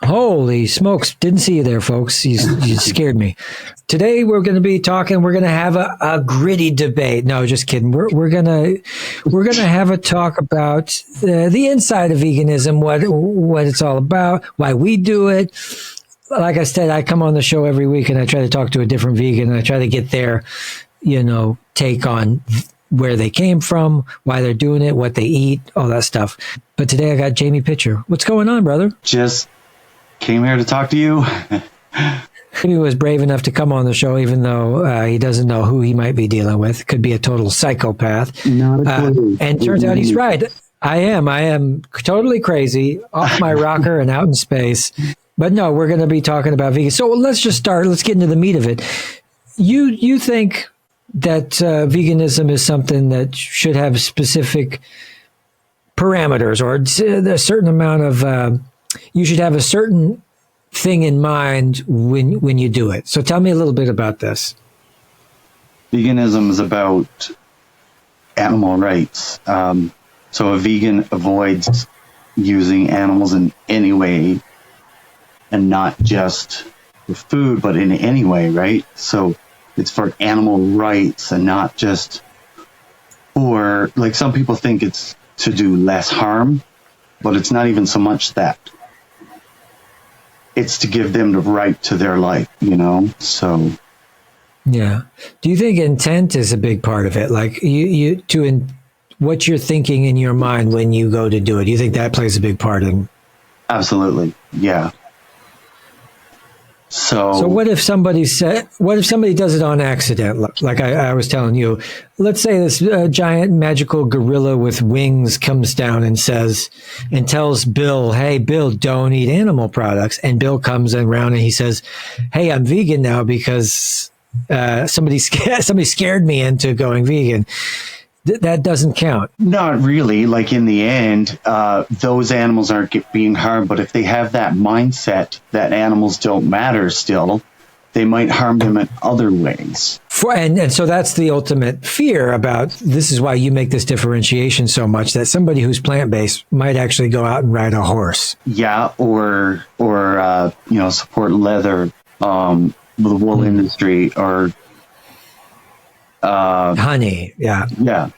Holy smokes. Didn't see you there, folks. You scared me. Today we're going to be talking, we're going to have a gritty debate. No, just kidding. We're going to have a talk about the inside of veganism, what it's all about, why we do it. Like I said, I come on the show every week and I try to talk to a different vegan and I try to get their, take on where they came from, why they're doing it, what they eat, all that stuff. But today I got Jamie Pitcher. What's going on, brother? Just came here to talk to you. He was brave enough to come on the show, even though he doesn't know who he might be dealing with. Could be a total psychopath. Not a clue. And turns out he's right. I am totally crazy, off my rocker and out in space. But no, we're going to be talking about vegan. So let's just start. Let's get into the meat of it. You think that veganism is something that should have specific parameters, or a certain amount of you should have a certain thing in mind when you do it. So tell me a little bit about this. Veganism is about animal rights. So a vegan avoids using animals in any way, and not just for food, but in any way, right? So it's for animal rights and not just for, like, some people think it's to do less harm, but it's not even so much that. It's to give them the right to their life, so. Yeah. Do you think intent is a big part of it? Like what you're thinking in your mind when you go to do it? Do you think that plays a big part in? Absolutely. Yeah. So what if somebody does it on accident? Like I was telling you, let's say this giant magical gorilla with wings comes down and tells Bill, "Hey, Bill, don't eat animal products." And Bill comes around and he says, "Hey, I'm vegan now because somebody scared me into going vegan." That doesn't count. Not really. Like, in the end, those animals aren't being harmed. But if they have that mindset that animals don't matter still, they might harm them in other ways. And so that's the ultimate fear about, this is why you make this differentiation so much, that somebody who's plant-based might actually go out and ride a horse. Yeah, or support leather, the wool industry, or honey. Yeah.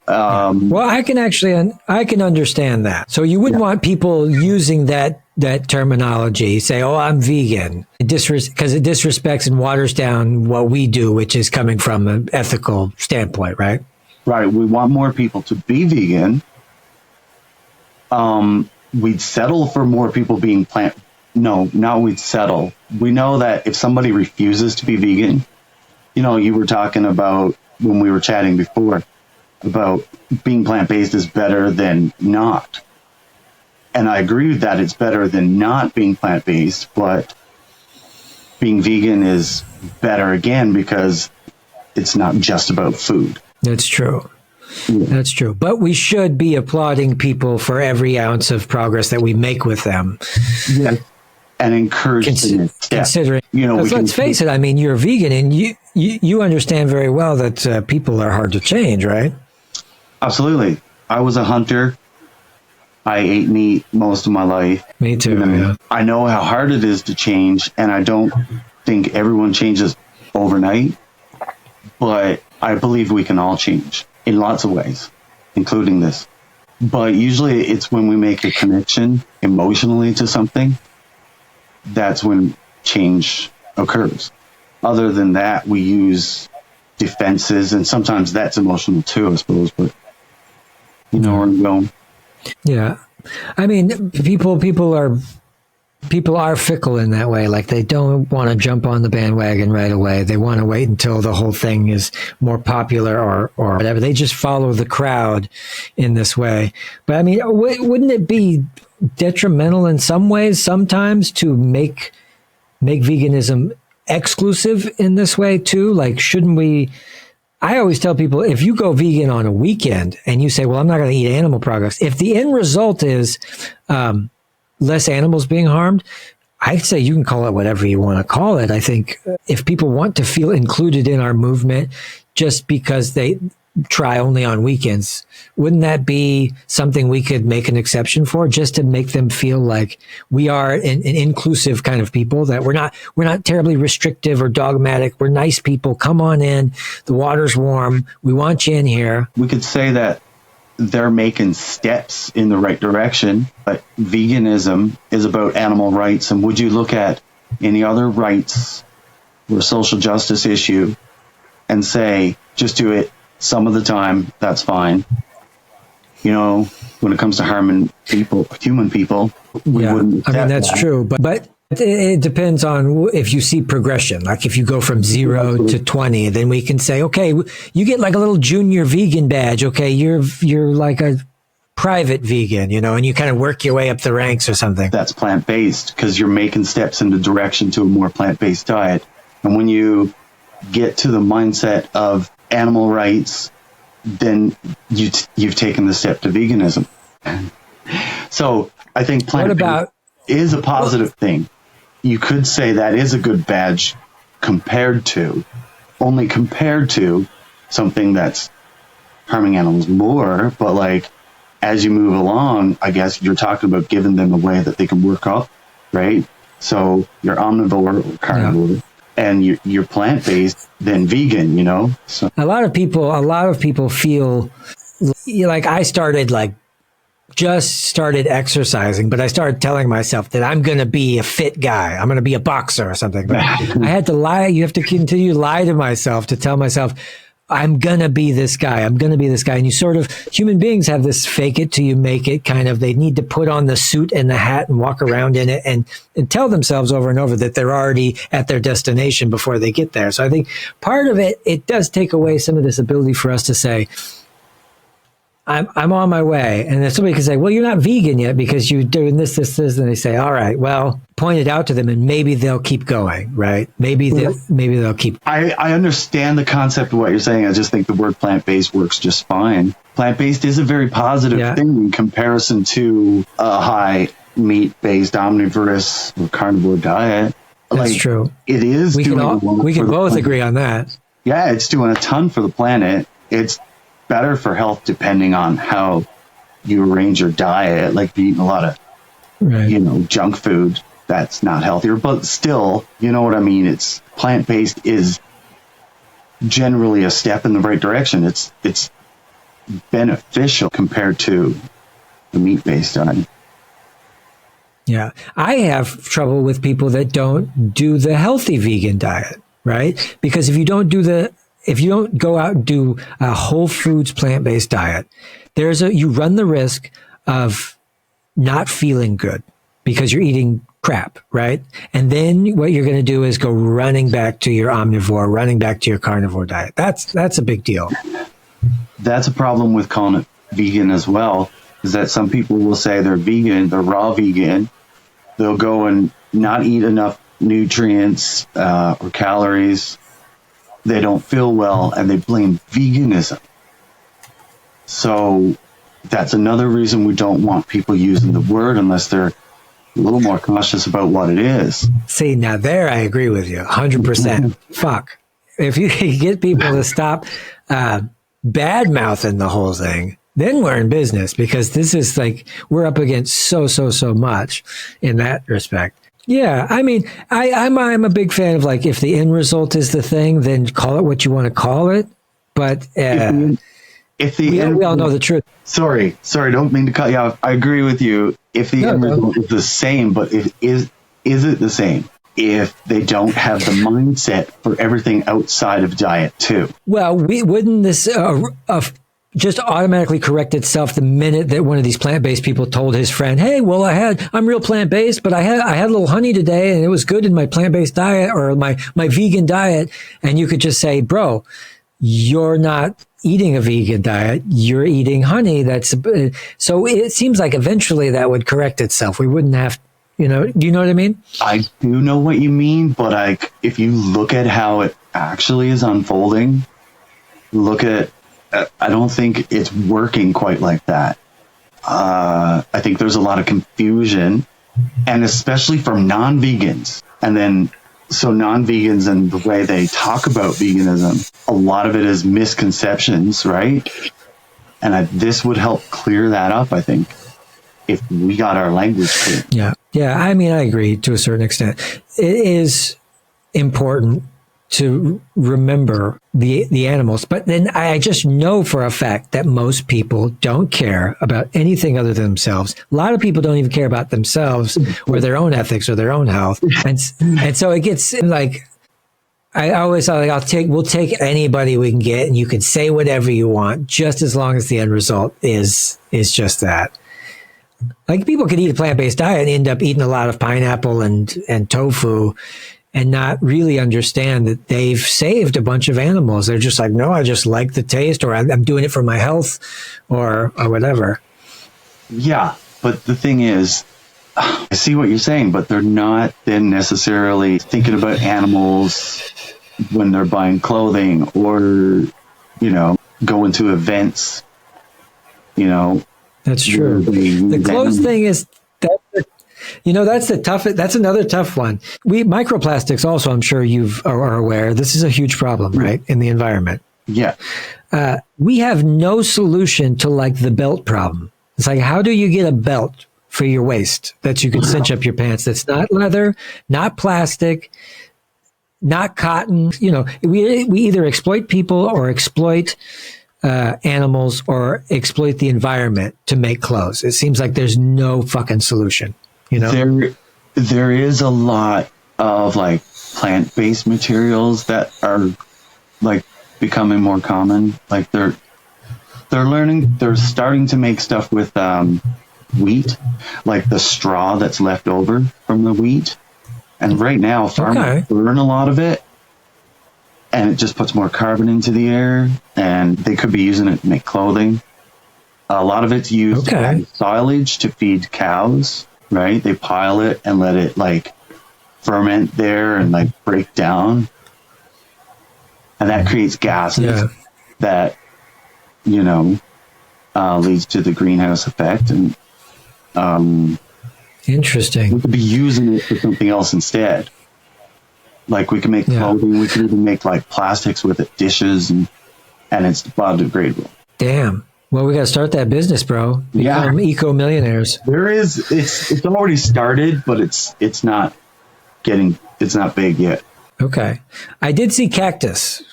Well, I can understand that. So you wouldn't want people using that terminology, say, "Oh, I'm vegan," because it disrespects and waters down what we do, which is coming from an ethical standpoint, right? Right. We want more people to be vegan. We'd settle for more people being No, not we'd settle. We know that if somebody refuses to be vegan, you were talking about, when we were chatting before, about being plant-based is better than not. And I agree with that. It's better than not being plant-based, but being vegan is better again because it's not just about food. That's true. Yeah. That's true. But we should be applauding people for every ounce of progress that we make with them. Yeah. And encouraging considering, let's face it. I mean, you're a vegan, and you understand very well that people are hard to change, right? Absolutely. I was a hunter. I ate meat most of my life. Me too. Yeah. I know how hard it is to change, and I don't think everyone changes overnight. But I believe we can all change in lots of ways, including this. But usually, it's when we make a connection emotionally to something. That's when change occurs. Other than that, we use defenses, and sometimes that's emotional too, I suppose. But you know where I'm going. Yeah, I mean, people are fickle in that way. Like, they don't want to jump on the bandwagon right away. They want to wait until the whole thing is more popular or whatever. They just follow the crowd in this way. But I mean, wouldn't it be detrimental in some ways sometimes to make veganism exclusive in this way too? Like, shouldn't we? I always tell people, if you go vegan on a weekend and you say, well, I'm not going to eat animal products, if the end result is less animals being harmed, I'd say you can call it whatever you want to call it. I think if people want to feel included in our movement just because they try only on weekends. Wouldn't that be something we could make an exception for, just to make them feel like we are an inclusive kind of people, that we're not terribly restrictive or dogmatic. We're nice people. Come on in. The water's warm. We want you in here. We could say that they're making steps in the right direction, but veganism is about animal rights. And would you look at any other rights or social justice issue and say, just do it some of the time, that's fine? You know, when it comes to harming people, human people, we wouldn't. I mean, that's true, but it depends on if you see progression. Like if you go from 0 to 20, then we can say, okay, you get like a little junior vegan badge. Okay, you're like a private vegan, you know, and you kind of work your way up the ranks or something. That's plant-based, because you're making steps in the direction to a more plant-based diet. And when you get to the mindset of animal rights, then you've taken the step to veganism. So I think plant-based is a positive thing. You could say that is a good badge compared to something that's harming animals more. But like, as you move along, I guess you're talking about giving them a way that they can work up, right? So you're omnivore or carnivore, and you're plant-based, then vegan, you know? So a lot of people feel like I just started exercising, but I started telling myself that I'm going to be a fit guy. I'm going to be a boxer or something. But I had to lie. You have to continue to lie to myself, to tell myself, I'm going to be this guy. I'm going to be this guy. And you sort of, human beings have this fake it till you make it kind of, they need to put on the suit and the hat and walk around in it and tell themselves over and over that they're already at their destination before they get there. So I think part of it does take away some of this ability for us to say, I'm on my way. And then somebody can say, well, you're not vegan yet because you're doing this. And they say, all right, well, point it out to them and maybe they'll keep going, right? Maybe they'll keep. I understand the concept of what you're saying. I just think the word plant-based works just fine. Plant-based is a very positive thing in comparison to a high meat-based omnivorous or carnivore diet. That's true. It is. We can both agree on that. Yeah, it's doing a ton for the planet. It's better for health depending on how you arrange your diet. Like if you're eating a lot of, junk food, that's not healthier, but still, you know what I mean? It's plant-based is generally a step in the right direction. It's beneficial compared to the meat-based diet. Yeah. I have trouble with people that don't do the healthy vegan diet, right? Because if you don't go out and do a whole foods plant-based diet, you run the risk of not feeling good because you're eating crap, right? And then what you're going to do is go running back to your omnivore, running back to your carnivore diet. That's a big deal. That's a problem with calling it vegan as well, is that some people will say they're vegan, they're raw vegan. They'll go and not eat enough nutrients or calories. They don't feel well, and they blame veganism. So that's another reason we don't want people using the word unless they're a little more cautious about what it is. See, now there I agree with you, 100%. Fuck. If you can get people to stop bad-mouthing the whole thing, then we're in business, because this is like, we're up against so much in that respect. Yeah, I mean, I'm a big fan of, like, if the end result is the thing, then call it what you want to call it. But we all know the truth. Sorry, don't mean to cut you off. I agree with you. If the end result is the same, but is it the same if they don't have the mindset for everything outside of diet too? Well, wouldn't this just automatically correct itself the minute that one of these plant-based people told his friend, hey, well, I'm real plant-based, but I had a little honey today and it was good in my plant-based diet or my vegan diet. And you could just say, bro, you're not eating a vegan diet. You're eating honey. So it seems like eventually that would correct itself. We wouldn't have, do you know what I mean? I do know what you mean, but if you look at how it actually is unfolding, I don't think it's working quite like that. I think there's a lot of confusion, and especially from non-vegans. And then so non-vegans and the way they talk about veganism, a lot of it is misconceptions, right? And this would help clear that up, I think, if we got our language clear. Yeah. Yeah. I mean, I agree to a certain extent. It is important to remember the animals, but then I just know for a fact that most people don't care about anything other than themselves. A lot of people don't even care about themselves or their own ethics or their own health. And so it gets like, I always like, we'll take anybody we can get, and you can say whatever you want, just as long as the end result is just that. Like, people could eat a plant-based diet and end up eating a lot of pineapple and tofu and not really understand that they've saved a bunch of animals. They're just like, no, I just like the taste, or I'm doing it for my health, or whatever. Yeah, but the thing is, I see what you're saying, but they're not then necessarily thinking about animals when they're buying clothing or, going to events, That's true. The clothes thing is, that's another tough one. Microplastics also, I'm sure you are aware, this is a huge problem, right, in the environment. Yeah. We have no solution to like the belt problem. It's like, how do you get a belt for your waist that you can cinch up your pants that's not leather, not plastic, not cotton? We either exploit people or exploit animals or exploit the environment to make clothes. It seems like there's no fucking solution. There is a lot of like plant-based materials that are like becoming more common. Like they're starting to make stuff with wheat, like the straw that's left over from the wheat. And right now farmers burn a lot of it, and it just puts more carbon into the air, and they could be using it to make clothing. A lot of it's used as silage to feed cows, right? They pile it and let it like ferment there and like break down. And that creates gases that, leads to the greenhouse effect. And interesting. we could be using it for something else instead. Like we can make clothing, we can even make like plastics with it, dishes, and it's biodegradable. Damn. Well, we got to start that business, bro. Become eco-millionaires. There is, it's already started, but it's not big yet. Okay. I did see cactus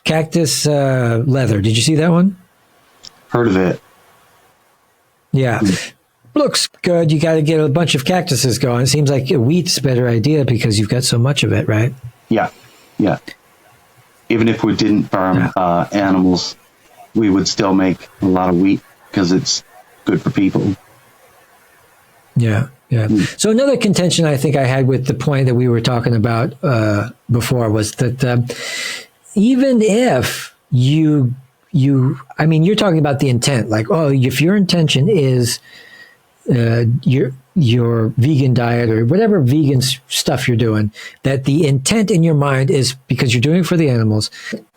leather. Did you see that one? Heard of it. Yeah. Looks good. You got to get a bunch of cactuses going. It seems like wheat's a better idea because you've got so much of it, right? Yeah. Yeah. Even if we didn't farm animals, we would still make a lot of wheat because it's good for people. Yeah. Yeah. So another contention I think I had with the point that we were talking about before was that even if you're talking about the intent, like, if your intention is your vegan diet or whatever vegan stuff you're doing, that the intent in your mind is because you're doing it for the animals.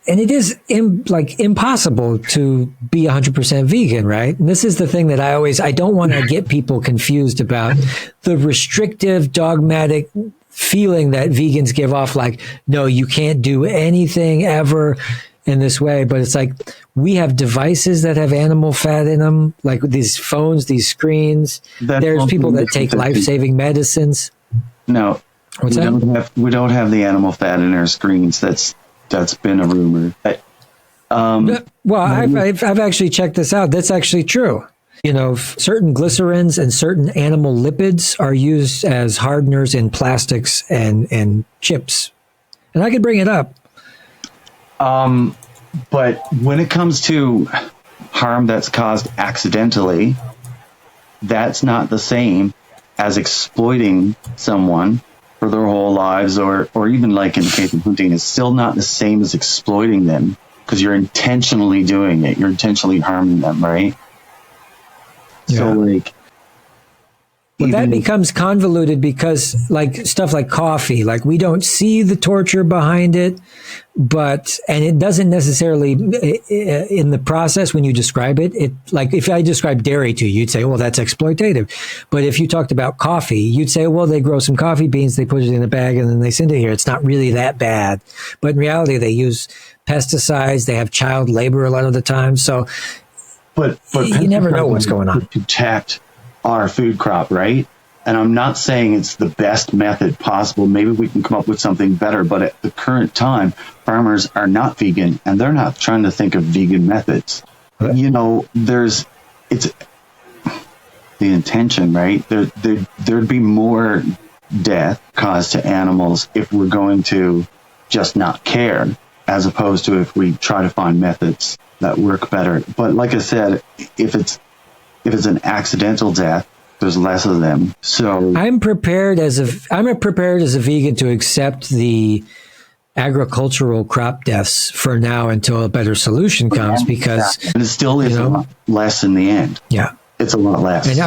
And it is impossible to be 100% vegan, right? And this is the thing that I don't want to get people confused about, the restrictive, dogmatic feeling that vegans give off, like, no, you can't do anything ever in this way. But it's like, we have devices that have animal fat in them, like these phones, these screens. There's people that take life-saving medicines. No, we don't have the animal fat in our screens. That's been a rumor. Well, I've actually checked this out. That's actually true. Certain glycerins and certain animal lipids are used as hardeners in plastics and chips. And I could bring it up. But when it comes to harm that's caused accidentally, that's not the same as exploiting someone for their whole lives, or even like in the case of hunting, is still not the same as exploiting them because you're intentionally doing it. You're intentionally harming them, right? Yeah. So like, Well, that even becomes convoluted because, like, stuff like coffee, like, we don't see the torture behind it, and it doesn't necessarily, in the process, when you describe it, like, if I describe dairy to you, you'd say, well, that's exploitative. But if you talked about coffee, you'd say, well, they grow some coffee beans, they put it in a bag, and then they send it here. It's not really that bad. But in reality, they use pesticides, they have child labor a lot of the time. So, but you never know what's going on. To protect our food crop, right? And I'm not saying it's the best method possible. Maybe we can come up with something better. But at the current time, farmers are not vegan, and they're not trying to think of vegan methods. Right. You know, it's the intention, right? There'd be more death caused to animals if we're going to just not care, as opposed to if we try to find methods that work better. But like I said, if it's an accidental death, there's less of them. So I'm prepared as a vegan to accept the agricultural crop deaths for now until a better solution comes, because and it still is a lot less in the end. Yeah, it's a lot less. And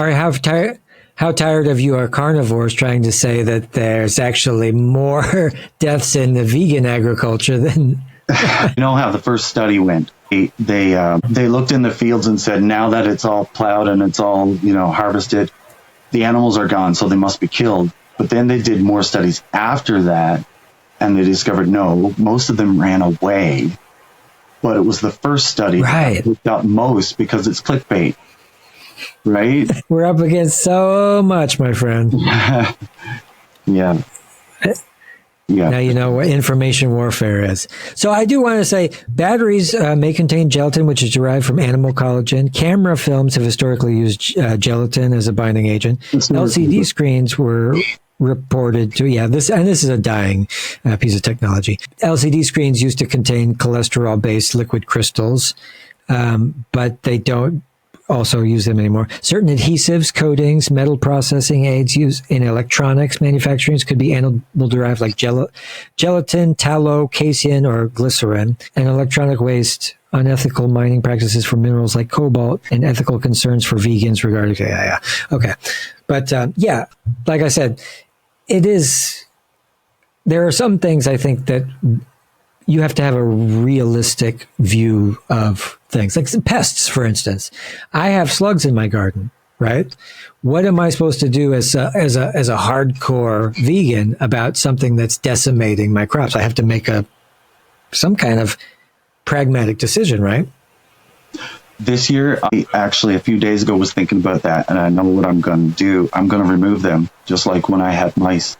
how tired of you are carnivores trying to say that there's actually more deaths in the vegan agriculture than you know how the first study went. They looked in the fields and said, now that it's all plowed and it's all, harvested, the animals are gone, so they must be killed. But then they did more studies after that, and they discovered, no, most of them ran away. But it was the first study that looked up most because it's clickbait, right? We're up against so much, my friend. Yeah. Yeah. Now you know what information warfare is. So I do want to say batteries may contain gelatin, which is derived from animal collagen. Camera films have historically used gelatin as a binding agent. LCD screens were reported to, this is a dying piece of technology. LCD screens used to contain cholesterol-based liquid crystals, but they don't also use them anymore. Certain adhesives, coatings, metal processing aids used in electronics manufacturing could be animal-derived, like gelatin, tallow, casein, or glycerin. And electronic waste, unethical mining practices for minerals like cobalt, and ethical concerns for vegans regarding... Okay. But, like I said, there are some things I think that you have to have a realistic view of things, like pests, for instance. I have slugs in my garden, right? What am I supposed to do as a hardcore vegan about something that's decimating my crops? I have to make some kind of pragmatic decision, right? This year, I actually, a few days ago, was thinking about that, and I know what I'm going to do. I'm going to remove them, just like when I had mice.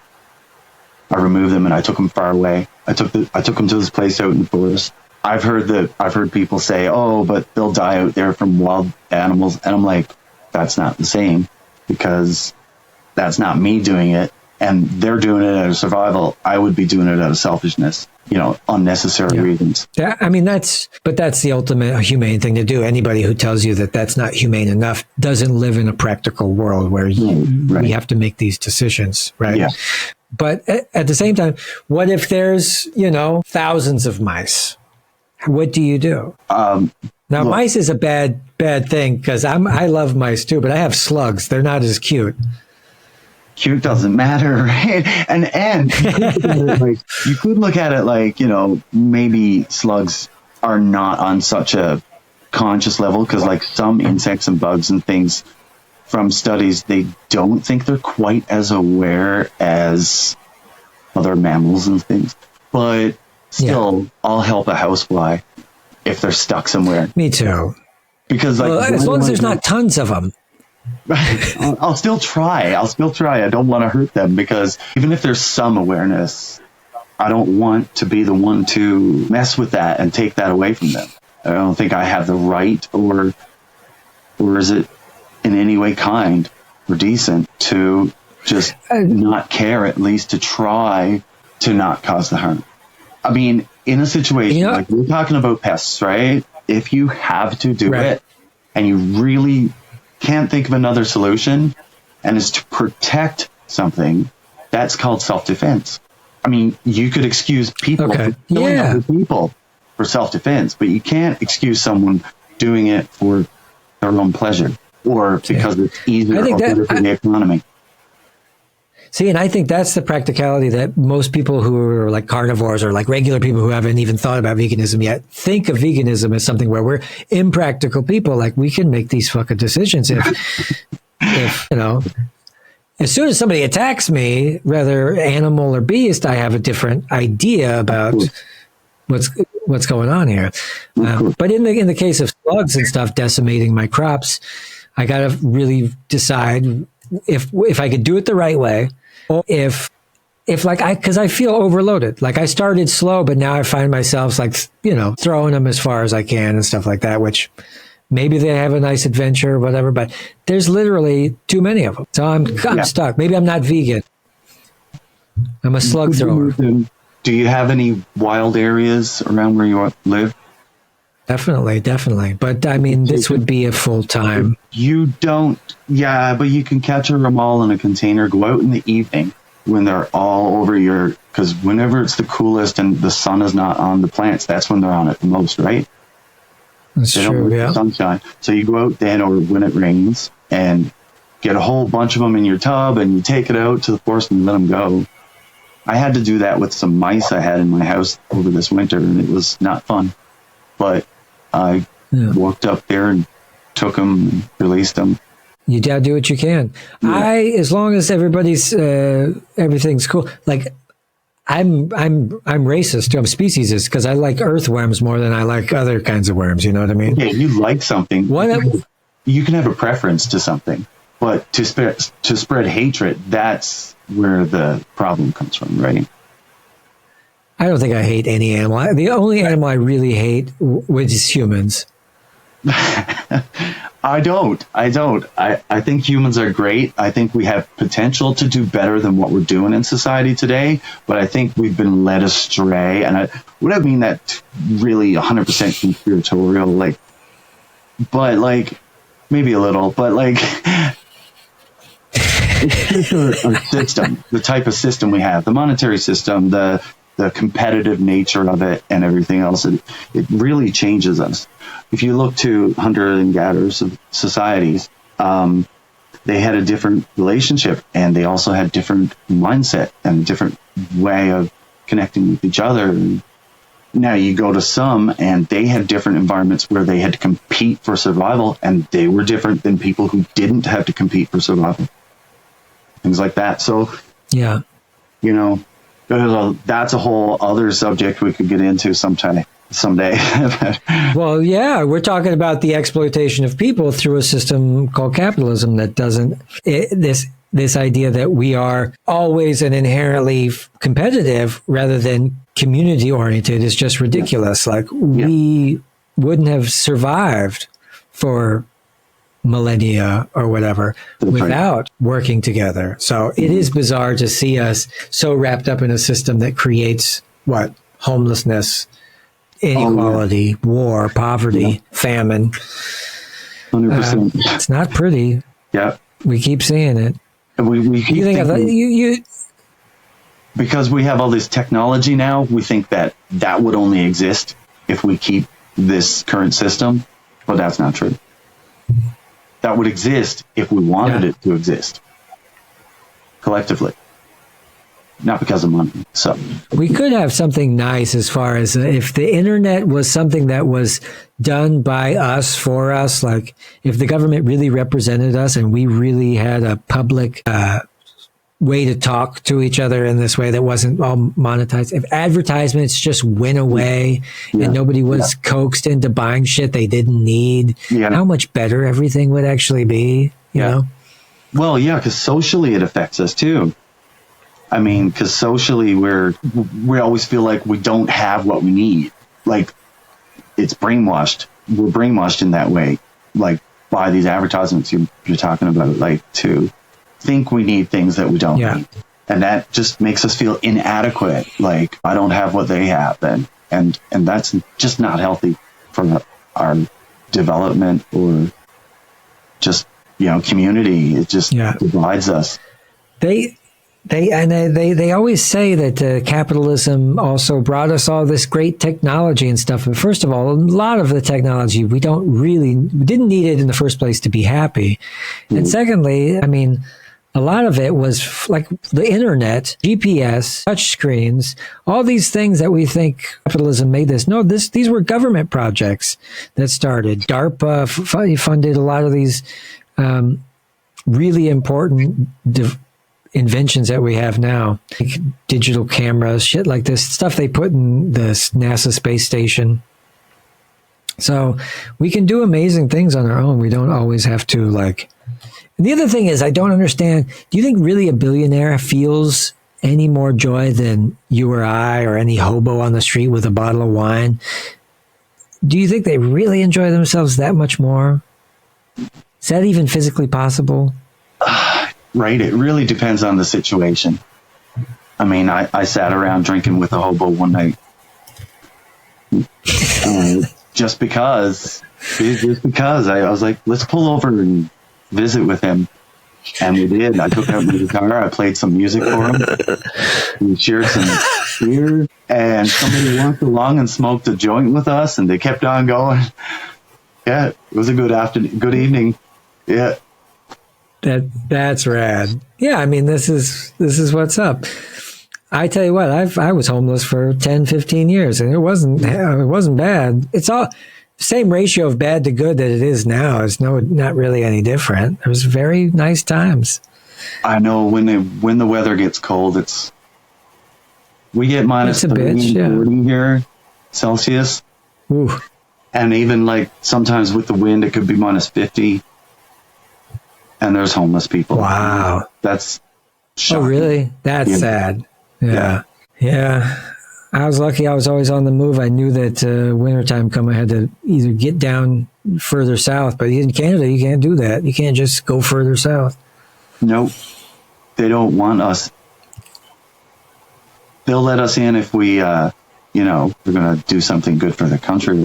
I removed them and I took them far away. I took them to this place out in the forest. I've heard people say, "Oh, but they'll die out there from wild animals," and I'm like, that's not the same, because that's not me doing it, and they're doing it out of survival. I would be doing it out of selfishness, unnecessary reasons. Yeah, I mean that's the ultimate humane thing to do. Anybody who tells you that that's not humane enough doesn't live in a practical world where we have to make these decisions, right? Yeah. But at the same time, what if there's, thousands of mice? What do you do? Mice is a bad thing, because I love mice too, but I have slugs. They're not as cute. Cute doesn't matter, right? And you could look at it like, maybe slugs are not on such a conscious level, because like some insects and bugs and things, from studies, they don't think they're quite as aware as other mammals and things. But still, I'll help a housefly if they're stuck somewhere. Me too. Because as long as there's not tons of them. I'll still try. I don't want to hurt them, because even if there's some awareness, I don't want to be the one to mess with that and take that away from them. I don't think I have the right, or is it in any way kind or decent to just not care, at least to try to not cause the harm. I mean, in a situation like we're talking about pests, right? If you have to do it and you really can't think of another solution, and it's to protect something, that's called self-defense. I mean, you could excuse people for killing other people for self-defense, but you can't excuse someone doing it for their own pleasure, or because it's easier or better for the economy. See, and I think that's the practicality that most people who are like carnivores or like regular people who haven't even thought about veganism yet think of veganism as something where we're impractical people. Like we can make these fucking decisions if you know, as soon as somebody attacks me, whether animal or beast, I have a different idea about what's going on here. But in the case of slugs and stuff decimating my crops, I got to really decide if I could do it the right way, or if like because I feel overloaded. Like I started slow, but now I find myself like, you know, throwing them as far as I can and stuff like that, which maybe they have a nice adventure or whatever, but there's literally too many of them. So I'm stuck. Maybe I'm not vegan. I'm a slug thrower. Do you have any wild areas around where you live? Definitely. But I mean, this would be a full time. You don't, but you can catch them all in a container. Go out in the evening when they're all over because whenever it's the coolest and the sun is not on the plants, that's when they're on it the most, right? That's true, yeah. Sunshine. So you go out then, or when it rains, and get a whole bunch of them in your tub, and you take it out to the forest and let them go. I had to do that with some mice I had in my house over this winter, and it was not fun. But I walked up there and took them and released them. You gotta do what you can. Yeah. As long as everybody's everything's cool. Like I'm racist. I'm speciesist because I like earthworms more than I like other kinds of worms. You know what I mean? Yeah, you like something. You can have a preference to something, but to spread hatred, that's where the problem comes from, right? I don't think I hate any animal. The only animal I really hate is humans. I don't. I think humans are great. I think we have potential to do better than what we're doing in society today, but I think we've been led astray. And I wouldn't mean that really 100% conspiratorial, but maybe a little, but it's just a system, the type of system we have, the monetary system, the competitive nature of it and everything else. It really changes us. If you look to hunter and gatherers of societies, they had a different relationship, and they also had different mindset and different way of connecting with each other. And now you go to some, and they had different environments where they had to compete for survival, and they were different than people who didn't have to compete for survival. Things like that. So, yeah, you know, that's a whole other subject we could get into someday. Well, yeah, we're talking about the exploitation of people through a system called capitalism that doesn't this idea that we are always and inherently competitive rather than community oriented is just ridiculous. We wouldn't have survived for millennia or whatever without working together. So it is bizarre to see us so wrapped up in a system that creates homelessness, inequality, war, poverty, famine. 100%. It's not pretty. Yeah, we keep seeing it. And we keep thinking, because we have all this technology now, we think that would only exist if we keep this current system, but that's not true. That would exist if we wanted it to exist collectively, not because of money. So we could have something nice as far as if the internet was something that was done by us for us, like if the government really represented us and we really had a public way to talk to each other in this way that wasn't all monetized. If advertisements just went away and nobody was coaxed into buying shit they didn't need, how much better everything would actually be, you know? Well, yeah, because socially it affects us too. I mean, because socially we always feel like we don't have what we need. Like it's brainwashed. We're brainwashed in that way, like by these advertisements you're talking about, like to think we need things that we don't need. And that just makes us feel inadequate. Like I don't have what they have. And that's just not healthy for our development or just, community. It just divides us. They always say that capitalism also brought us all this great technology and stuff. And first of all, a lot of the technology we didn't need it in the first place to be happy. And secondly, I mean, a lot of it was like the internet, GPS, touch screens, all these things that we think capitalism made this. No, these were government projects that started. DARPA funded a lot of these really important inventions that we have now, like digital cameras, shit like this, stuff they put in the NASA space station. So we can do amazing things on our own. We don't always have to like. And the other thing is, I don't understand. Do you think really a billionaire feels any more joy than you or I or any hobo on the street with a bottle of wine? Do you think they really enjoy themselves that much more? Is that even physically possible? Right. It really depends on the situation. I mean, I sat around drinking with a hobo one night. Just because I was like, let's pull over and visit with him. And we did. I took out my guitar. I played some music for him. We shared some beer. And somebody walked along and smoked a joint with us, and they kept on going. Yeah, it was a good afternoon, good evening. Yeah. That's rad. Yeah, I mean, this is what's up. I tell you what, I was homeless for 10, 15 years, and it wasn't bad. It's all same ratio of bad to good that it is now. It's not really any different. It was very nice times. I know when the weather gets cold, we get minus 30, 40 here Celsius. Ooh. And even like sometimes with the wind, it could be minus 50. And there's homeless people. Wow. That's shocking. Oh, really? That's sad. Yeah. I was lucky. I was always on the move. I knew that wintertime come, I had to either get down further south. But in Canada, you can't do that. You can't just go further south. Nope. They don't want us. They'll let us in if we, we're going to do something good for the country.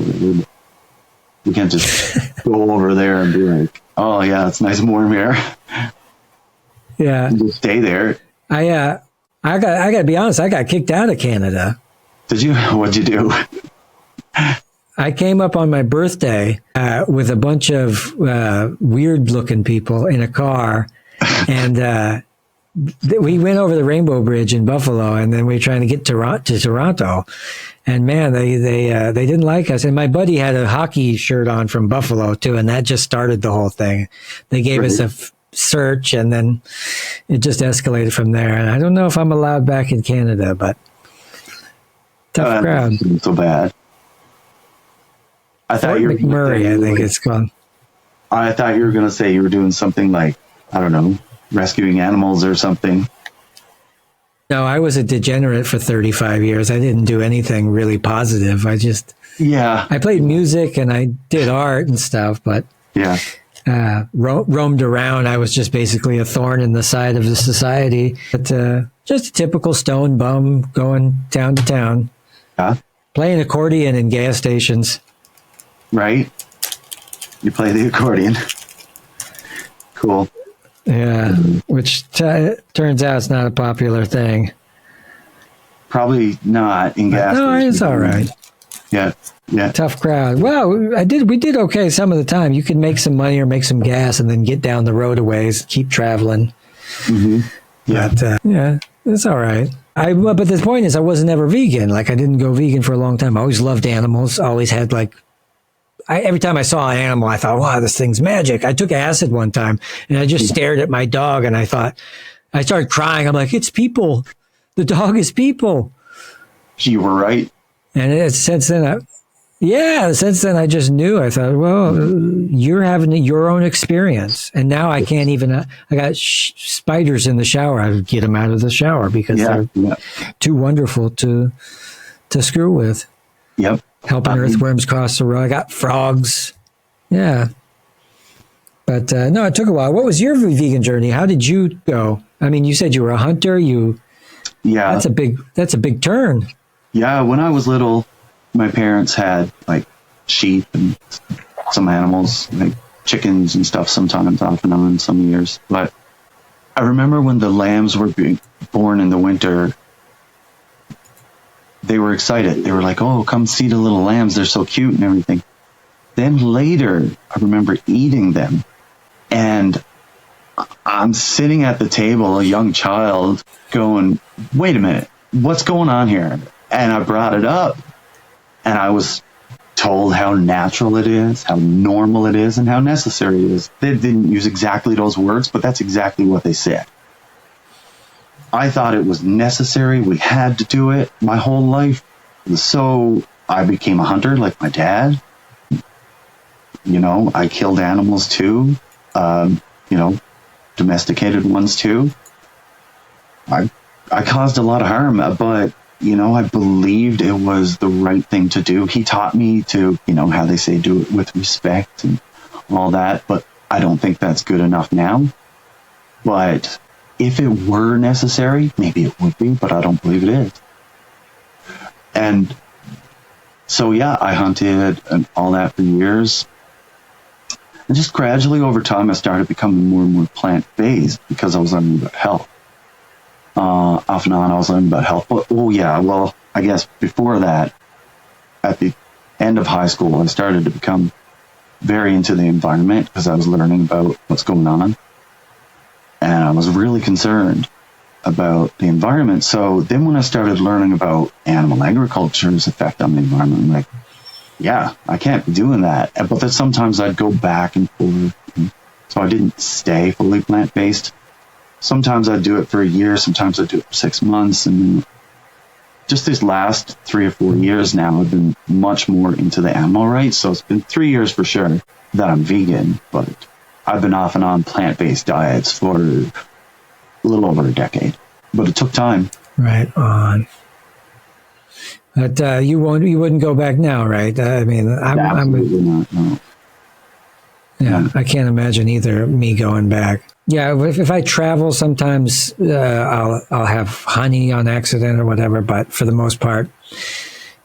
We can't just go over there and be like, oh, yeah, it's nice and warm here. Yeah. And just stay there. I got to be honest. I got kicked out of Canada. Did you? What'd you do? I came up on my birthday with a bunch of weird-looking people in a car, and we went over the Rainbow Bridge in Buffalo, and then we were trying to get to Toronto. And man, they didn't like us. And my buddy had a hockey shirt on from Buffalo too, and that just started the whole thing. They gave us a search, and then it just escalated from there. And I don't know if I'm allowed back in Canada, but tough crowd. Not so bad. I thought Fort you were McMurray, I think it's called. I thought you were going to say you were doing something like, I don't know, rescuing animals or something. No, I was a degenerate for 35 years. I didn't do anything really positive. I played music and I did art and stuff, but roamed around. I was just basically a thorn in the side of the society. But just a typical stone bum going town to town, playing accordion in gas stations. Right? You play the accordion. Cool. Yeah, which turns out it's not a popular thing. Probably not in gas. No, it's all right. Yeah. Tough crowd. Well, we did okay some of the time. You could make some money or make some gas and then get down the road a ways, keep traveling. Mm-hmm. Yeah. But, it's all right. But the point is, I wasn't ever vegan. Like, I didn't go vegan for a long time. I always loved animals. Always had every time I saw an animal, I thought, wow, this thing's magic. I took acid one time and I just stared at my dog and I started crying. I'm like, it's people. The dog is people. You were right. And since then I just knew. I thought, well, you're having your own experience. And now I can't even, I got spiders in the shower. I would get them out of the shower because they're too wonderful to screw with. Yep. Helping earthworms cross the road. I got frogs. Yeah. But no, it took a while. What was your vegan journey? How did you go? I mean, you said you were a hunter. That's a big turn. Yeah. When I was little, my parents had like sheep and some animals, like chickens and stuff sometimes off and on some years. But I remember when the lambs were being born in the winter, they were excited. They were like, oh, come see the little lambs. They're so cute and everything. Then later, I remember eating them. And I'm sitting at the table, a young child, going, wait a minute, what's going on here? And I brought it up, and I was told how natural it is, how normal it is, and how necessary it is. They didn't use exactly those words, but that's exactly what they said. I thought it was necessary. We had to do it. My whole life. So I became a hunter like my dad. You know, I killed animals too. You know, domesticated ones too. I caused a lot of harm, but you know, I believed it was the right thing to do. He taught me to, you know, how they say, do it with respect and all that, but I don't think that's good enough now. But if it were necessary, maybe it would be, but I don't believe it is. And so, yeah, I hunted and all that for years. And just gradually over time, I started becoming more and more plant-based because I was learning about health. Off and on, I was learning about health. But, I guess before that, at the end of high school, I started to become very into the environment because I was learning about what's going on. And I was really concerned about the environment. So then when I started learning about animal agriculture's effect on the environment, I'm like, yeah, I can't be doing that. But then sometimes I'd go back and forth. So I didn't stay fully plant-based. Sometimes I'd do it for a year. Sometimes I'd do it for 6 months. And just these last 3 or 4 years now, I've been much more into the animal rights. So it's been 3 years for sure that I'm vegan, but I've been off and on plant-based diets for a little over a decade, but it took time. Right on. But you wouldn't go back now, right? I mean, Absolutely not. No. Yeah, I can't imagine either me going back. Yeah, if I travel, sometimes I'll have honey on accident or whatever. But for the most part,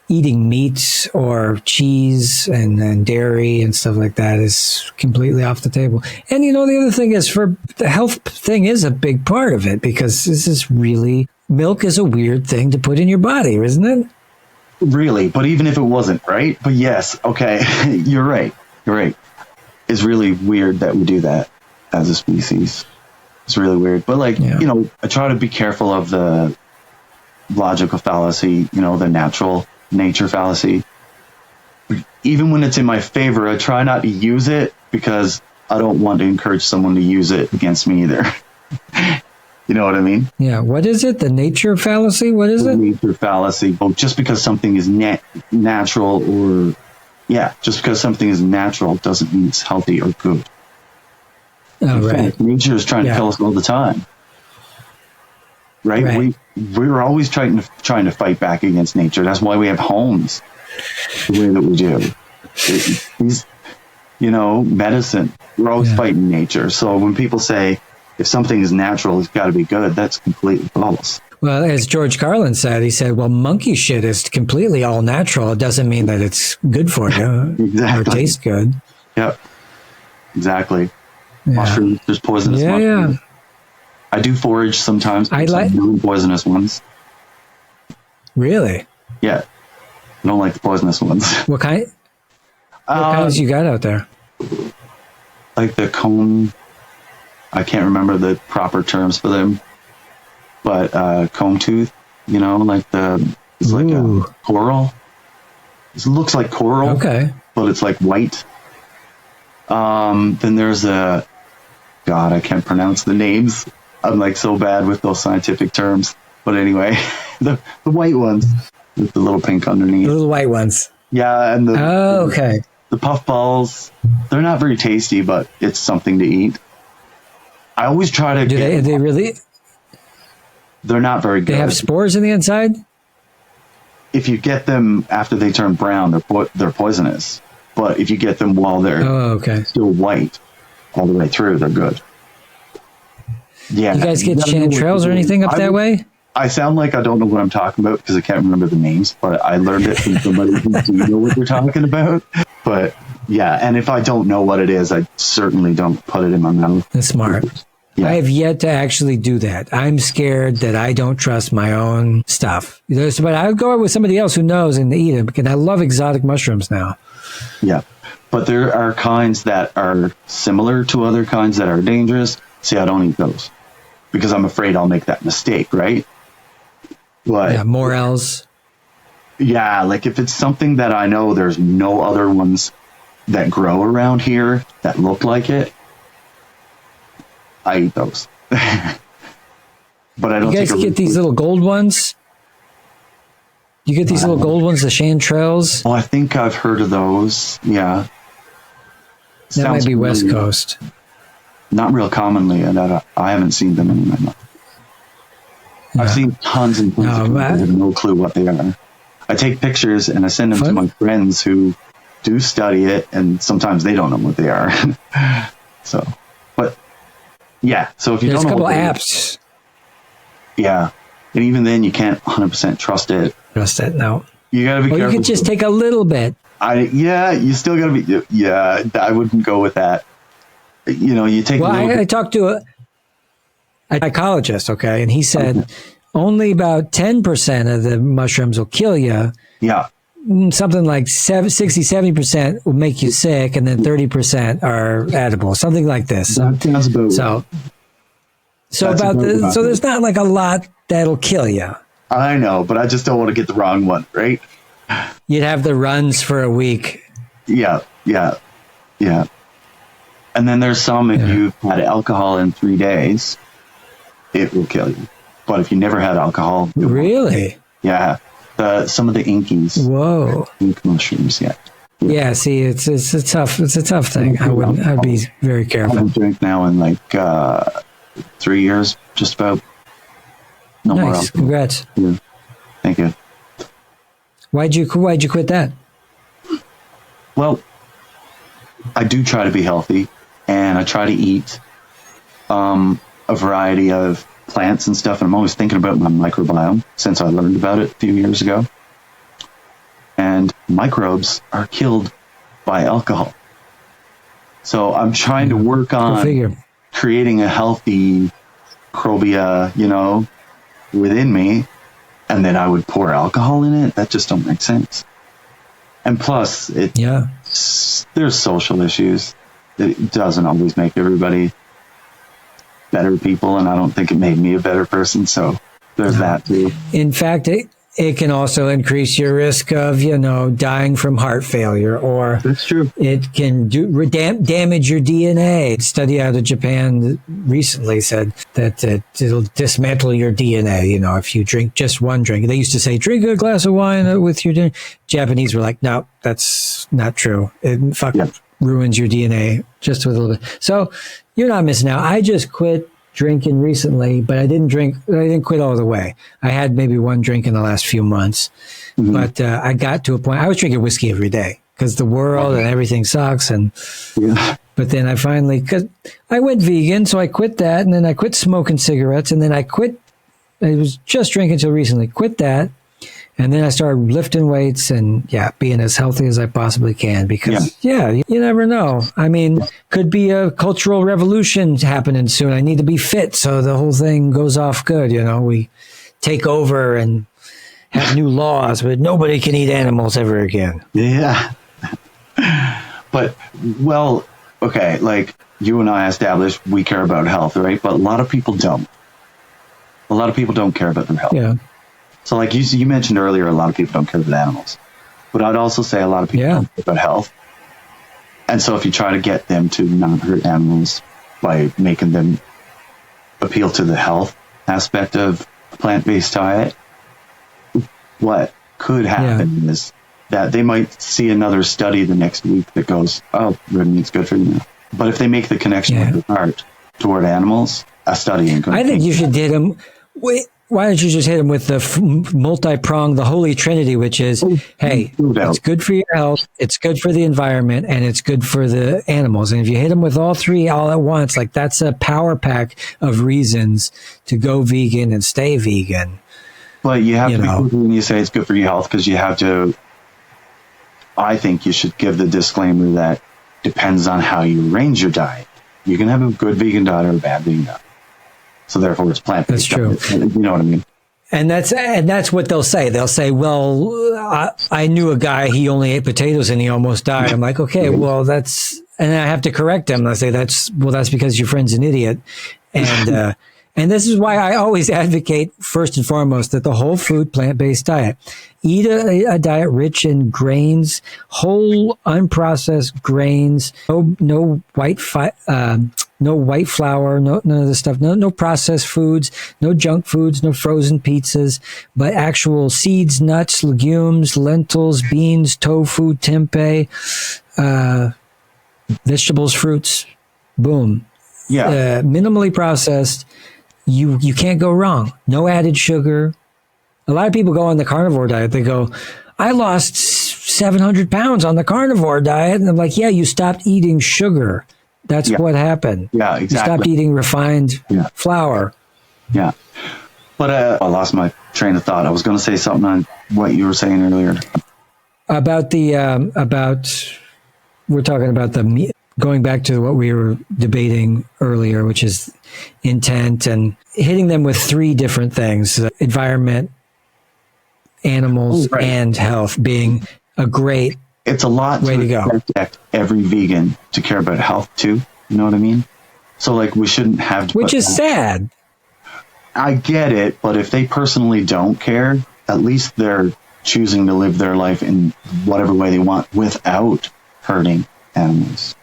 eating meat or cheese and dairy and stuff like that is completely off the table. And you know, the other thing is, for the health thing is a big part of it, because this is really, milk is a weird thing to put in your body, isn't it? Really, but even if it wasn't, right? But yes, okay, you're right. It's really weird that we do that as a species. It's really weird. But you know, I try to be careful of the logical fallacy, you know, the natural nature fallacy. Even when it's in my favor, I try not to use it because I don't want to encourage someone to use it against me either. You know what I mean? Yeah. What is it? The nature fallacy? What is it? Nature fallacy. Oh, just because something is natural, or just because something is natural doesn't mean it's healthy or good. Oh, right. Nature is trying to kill us all the time. Right? We're always trying to fight back against nature. That's why we have homes the way that we do. You know, medicine. We're always fighting nature. So when people say, if something is natural, it's got to be good, that's completely false. Well, as George Carlin said, he said, well, monkey shit is completely all natural. It doesn't mean that it's good for you. Exactly. Or tastes good. Yep. Exactly. Yeah. Mushrooms, there's poisonous mushrooms. Yeah. I do forage sometimes. I like non-poisonous ones. Really? Yeah. I don't like the poisonous ones. What kind? What kinds you got out there? Like the comb. I can't remember the proper terms for them, but comb tooth. You know, like it's like a coral. It looks like coral. Okay. But it's like white. Then there's God, I can't pronounce the names. I'm like so bad with those scientific terms. But anyway, the white ones with the little pink underneath. The little white ones. Yeah, and okay. The puff balls. They're not very tasty, but it's something to eat. I always try to. Do they really? They're not very good. They have spores in the inside? If you get them after they turn brown, they're poisonous. But if you get them while they're still white all the way through, they're good. Yeah. You guys get chanterelles or anything up that way? I sound like I don't know what I'm talking about because I can't remember the names, but I learned it from somebody who do know what they're talking about. But yeah, and if I don't know what it is, I certainly don't put it in my mouth. That's smart. Yeah. I have yet to actually do that. I'm scared that I don't trust my own stuff. But I would go with somebody else who knows and eat it, because I love exotic mushrooms now. Yeah. But there are kinds that are similar to other kinds that are dangerous. See, I don't eat those because I'm afraid I'll make that mistake, right? But Yeah, morels. yeah, like if it's something that I know there's no other ones that grow around here that look like it, I eat those. But I don't. You guys get these little gold ones? You get these little gold ones, the chanterelles? Oh, I think I've heard of those. Yeah. That might be West familiar. Coast. Not real commonly, and I haven't seen them in my life. Yeah. I've seen tons and tons of people. I have no clue what they are. I take pictures and I send them to my friends who do study it, and sometimes they don't know what they are. So, but yeah. So if you There's don't know a couple apps. Yeah. And even then, you can't 100% trust it. Trust it, no. You got to be careful. You could just take a little bit. You still got to be, yeah, I wouldn't go with that. You know, you take Well, I talked to a psychologist, okay, and he said only about 10% of the mushrooms will kill you. Yeah. Something like 60-70% will make you sick, and then 30% are edible, something like this. That sounds about so there's not like a lot that'll kill you. I know, but I just don't want to get the wrong one, right? You'd have the runs for a week. Yeah. And then there's some, if you've had alcohol in 3 days, it will kill you. But if you never had alcohol, really? Yeah. Some of the inkies. Whoa. Ink mushrooms, yeah. Yeah, see, it's a tough thing. I'd be very careful. I haven't drank now in like 3 years, just about. No more alcohol. Congrats. Yeah. Thank you. Why'd you quit that? Well, I do try to be healthy, and I try to eat a variety of plants and stuff, and I'm always thinking about my microbiome since I learned about it a few years ago. And microbes are killed by alcohol. So I'm trying to work on creating a healthy microbia, within me, and then I would pour alcohol in it. That just don't make sense. And plus, there's social issues. It doesn't always make everybody better people, and I don't think it made me a better person. So there's that too. In fact, it can also increase your risk of, dying from heart failure, or that's true. It can damage your DNA. A study out of Japan recently said that it'll dismantle your DNA. If you drink just one drink. They used to say, drink a glass of wine with your dinner. Japanese were like, no, that's not true. It ruins your DNA just with a little bit. So you're not missing out. I just quit drinking recently, but I didn't quit all the way. I had maybe one drink in the last few months, but I got to a point. I was drinking whiskey every day because the world and everything sucks. But then because I went vegan, so I quit that, and then I quit smoking cigarettes, and then I was just drinking until recently, quit that. And then I started lifting weights and being as healthy as I possibly can because you never know. I mean, could be a cultural revolution happening soon. I need to be fit so the whole thing goes off good. We take over and have new laws, but nobody can eat animals ever again. Yeah. But, okay, like you and I established, we care about health, right? But a lot of people don't. A lot of people don't care about their health. Yeah. So like you mentioned earlier, a lot of people don't care about animals. But I'd also say a lot of people don't care about health. And so if you try to get them to not hurt animals by making them appeal to the health aspect of a plant-based diet, what could happen is that they might see another study the next week that goes, oh, red meat's good for you. But if they make the connection with their heart toward animals, a study ain't good. I think you should hit them. Why don't you just hit them with the multi-pronged, the holy trinity, which is, hey, it's good for your health, it's good for the environment, and it's good for the animals. And if you hit them with all three all at once, like that's a power pack of reasons to go vegan and stay vegan. But you have to be careful when you say it's good for your health, because you have to, I think you should give the disclaimer that depends on how you arrange your diet. You can have a good vegan diet or a bad vegan diet. So therefore, it's plant-based. That's true. You know what I mean? And that's what they'll say. They'll say, "Well, I knew a guy. He only ate potatoes and he almost died." I'm like, "Okay, well, that's and I have to correct them. I say that's because your friend's an idiot, and and this is why I always advocate first and foremost that the whole food plant-based diet. Eat a diet rich in grains, whole unprocessed grains, no white flour, none of this stuff, no processed foods, no junk foods, no frozen pizzas, but actual seeds, nuts, legumes, lentils, beans, tofu, tempeh, vegetables, fruits. Boom. Yeah. Minimally processed. You can't go wrong. No added sugar. A lot of people go on the carnivore diet. They go, I lost 700 pounds on the carnivore diet. And I'm like, yeah, you stopped eating sugar. That's what happened. Yeah, exactly. You stopped eating refined flour. Yeah. But I lost my train of thought. I was going to say something on what you were saying earlier. About we're talking about going back to what we were debating earlier, which is intent, and hitting them with three different things: environment, animals, and health being a great it's a lot way to go. Expect every vegan to care about health too. You know what I mean? So like we shouldn't have to. Which is sad. I get it, but if they personally don't care, at least they're choosing to live their life in whatever way they want without hurting animals.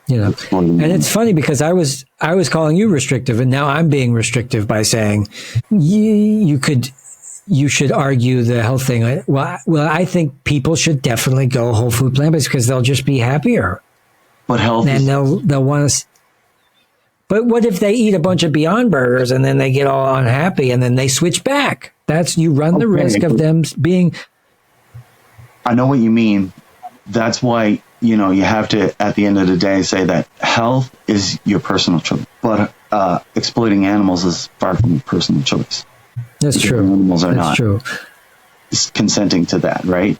You know, and it's funny because I was calling you restrictive, and now I'm being restrictive by saying you should argue the health thing. Well, I think people should definitely go whole food plant-based because they'll just be happier. But health, and they'll want to. But what if they eat a bunch of Beyond Burgers and then they get all unhappy and then they switch back? You run the risk of them being. I know what you mean. That's why, you have to, at the end of the day, say that health is your personal choice. But exploiting animals is far from a personal choice. That's true. Animals are not consenting to that, right?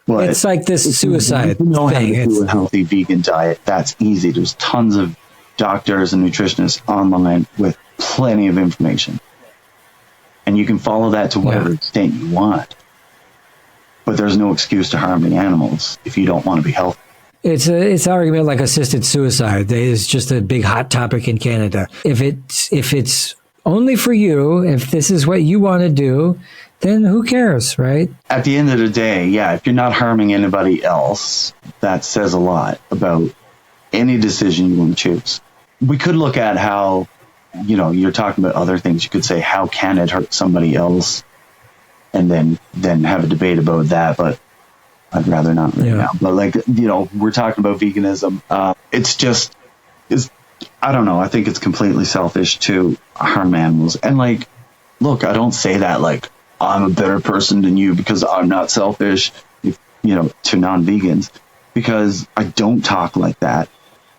But it's like this suicide thing. How to do It's a healthy vegan diet. That's easy. There's tons of doctors and nutritionists online with plenty of information. And you can follow that to whatever extent you want. But there's no excuse to harming animals if you don't want to be healthy. It's an argument like assisted suicide. It's just a big hot topic in Canada. If it's only for you, if this is what you want to do, then who cares, right? At the end of the day, if you're not harming anybody else, that says a lot about any decision you want to choose. We could look at how, you're talking about other things. You could say, how can it hurt somebody else? And then have a debate about that, but I'd rather not right now. But we're talking about veganism. I don't know. I think it's completely selfish to harm animals. And look, I don't say that like I'm a better person than you because I'm not selfish, to non-vegans, because I don't talk like that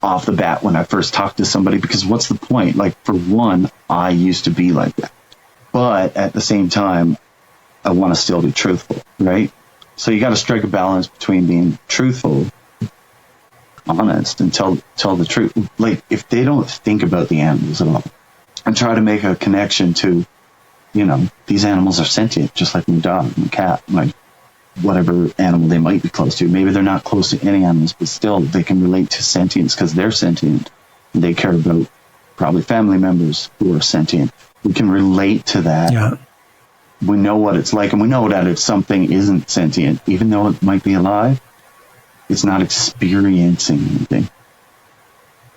off the bat when I first talk to somebody, because what's the point? For one, I used to be like that, but at the same time, I want to still be truthful, right? So you got to strike a balance between being truthful, honest, and tell the truth. If they don't think about the animals at all and try to make a connection to, these animals are sentient, just like my dog, my cat, whatever animal they might be close to. Maybe they're not close to any animals, but still they can relate to sentience because they're sentient. And they care about probably family members who are sentient. We can relate to that. Yeah. We know what it's like, and we know that if something isn't sentient, even though it might be alive, it's not experiencing anything.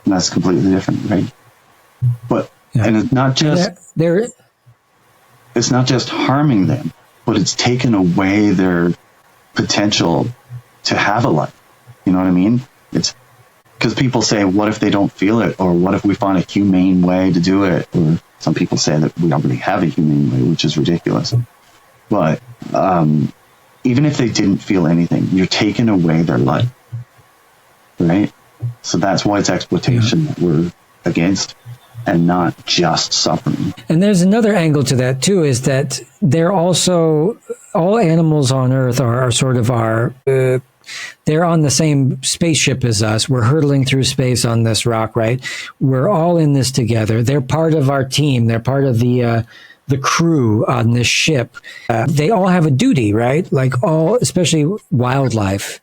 And that's completely different, right? But and it's not just it's not just harming them, but it's taken away their potential to have a life. You know what I mean? It's because people say, what if they don't feel it? Or what if we find a humane way to do it? Or some people say that we already have a humane way, which is ridiculous. But even if they didn't feel anything, you're taking away their life, right? So that's why it's exploitation that we're against, and not just suffering. And there's another angle to that too, is that they're also, all animals on Earth are sort of they're on the same spaceship as us. We're hurtling through space on this rock, right? We're all in this together. They're part of our team. They're part of the crew on this ship. They all have a duty, right? Especially wildlife.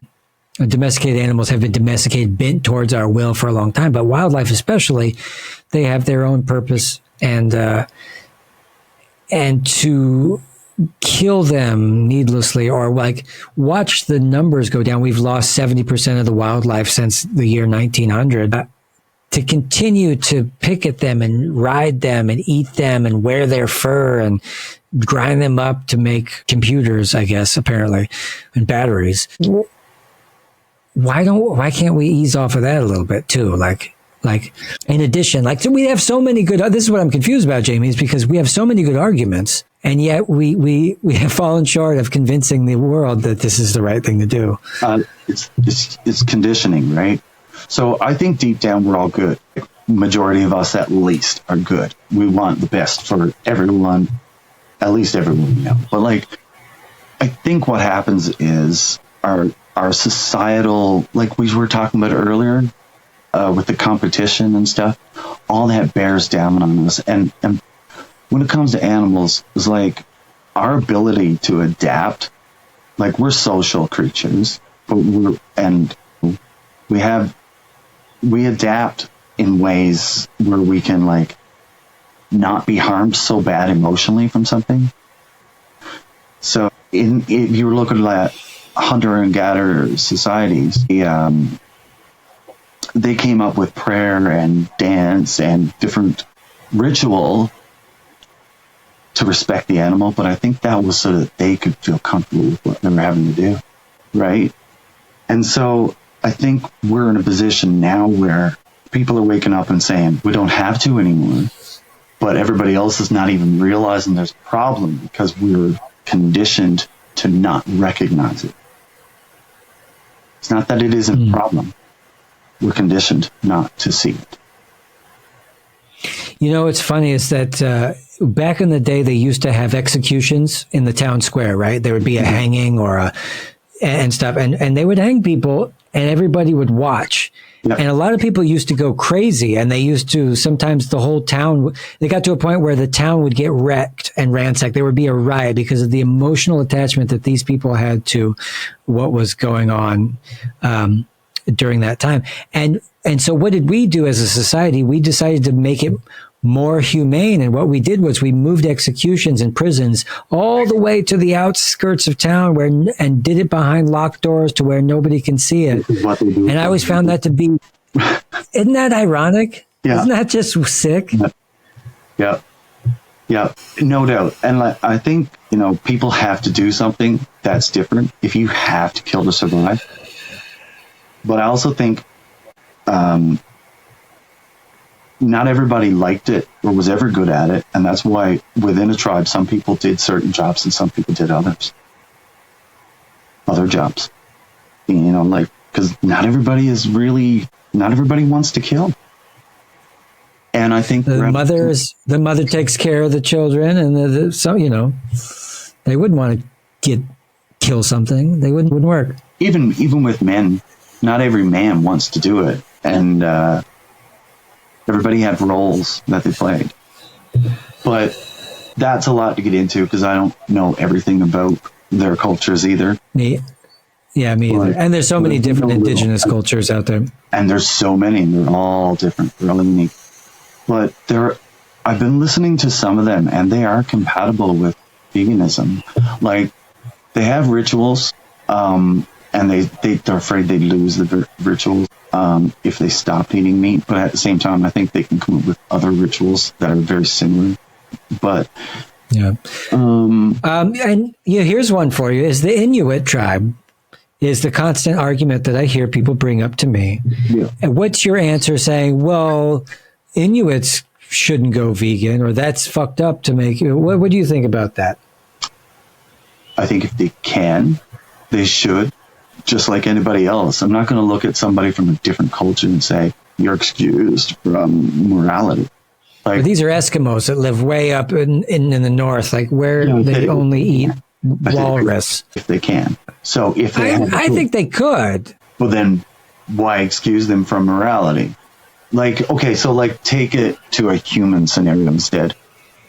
Domesticated animals have been domesticated, bent towards our will for a long time, but wildlife especially, they have their own purpose, and to kill them needlessly or like watch the numbers go down. We've lost 70% of the wildlife since the year 1900. To continue to pick at them and ride them and eat them and wear their fur and grind them up to make computers, I guess, apparently, and batteries. Why can't we ease off of that a little bit too? Like in addition, like, so we have so many good, this is what I'm confused about, Jamie, is because we have so many good arguments, and yet we have fallen short of convincing the world that this is the right thing to do. It's conditioning, right? So I think deep down we're all good. Majority of us, at least, are good. We want the best for everyone, at least everyone we know. But like, I think what happens is our societal, like we were talking about earlier, with the competition and stuff, all that bears down on us. And when it comes to animals, it's like our ability to adapt. Like, we're social creatures, but we adapt in ways where we can like not be harmed so bad emotionally from something. So if you were looking at hunter and gatherer societies, they came up with prayer and dance and different ritual to respect the animal, but I think that was so that they could feel comfortable with what they were having to do, right? And so I think we're in a position now where people are waking up and saying, we don't have to anymore, but everybody else is not even realizing there's a problem because we're conditioned to not recognize it. It's not that it isn't a problem. We're conditioned not to see it. You know, what's funny is that back in the day, they used to have executions in the town square, right? There would be a hanging and stuff, and they would hang people, and everybody would watch. Yep. And a lot of people used to go crazy, and they used to, sometimes the whole town, they got to a point where the town would get wrecked and ransacked. There would be a riot because of the emotional attachment that these people had to what was going on during that time. And so what did we do as a society? We decided to make it more humane. And what we did was we moved executions and prisons all the way to the outskirts of town and did it behind locked doors to where nobody can see it. And I always found that to be, isn't that ironic? Yeah. Isn't that just sick? Yeah. Yeah, no doubt. And I think, people have to do something that's different if you have to kill to survive. But I also think, not everybody liked it or was ever good at it. And that's why within a tribe, some people did certain jobs and some people did other jobs, because not everybody wants to kill. And I think the mother takes care of the children, and they wouldn't want to kill something. They wouldn't work. Even with men, not every man wants to do it. And, everybody had roles that they played. But that's a lot to get into because I don't know everything about their cultures either. Me either. And there's so many different indigenous cultures out there. And there's so many, and they're all different. They're all unique. But I've been listening to some of them, and they are compatible with veganism. Like, they have rituals, and they're afraid they lose the rituals if they stop eating meat. But at the same time, I think they can come up with other rituals that are very similar. But yeah, here's one for you: is the Inuit tribe is the constant argument that I hear people bring up to me. Yeah. And what's your answer? Saying, well, Inuits shouldn't go vegan, or that's fucked up to make. What do you think about that? I think if they can, they should. Just like anybody else. I'm not going to look at somebody from a different culture and say, you're excused from morality. But these are Eskimos that live way up in the north, like where they only eat walrus. If they can. So if they I think they could. Well, then why excuse them from morality? Take it to a human scenario instead.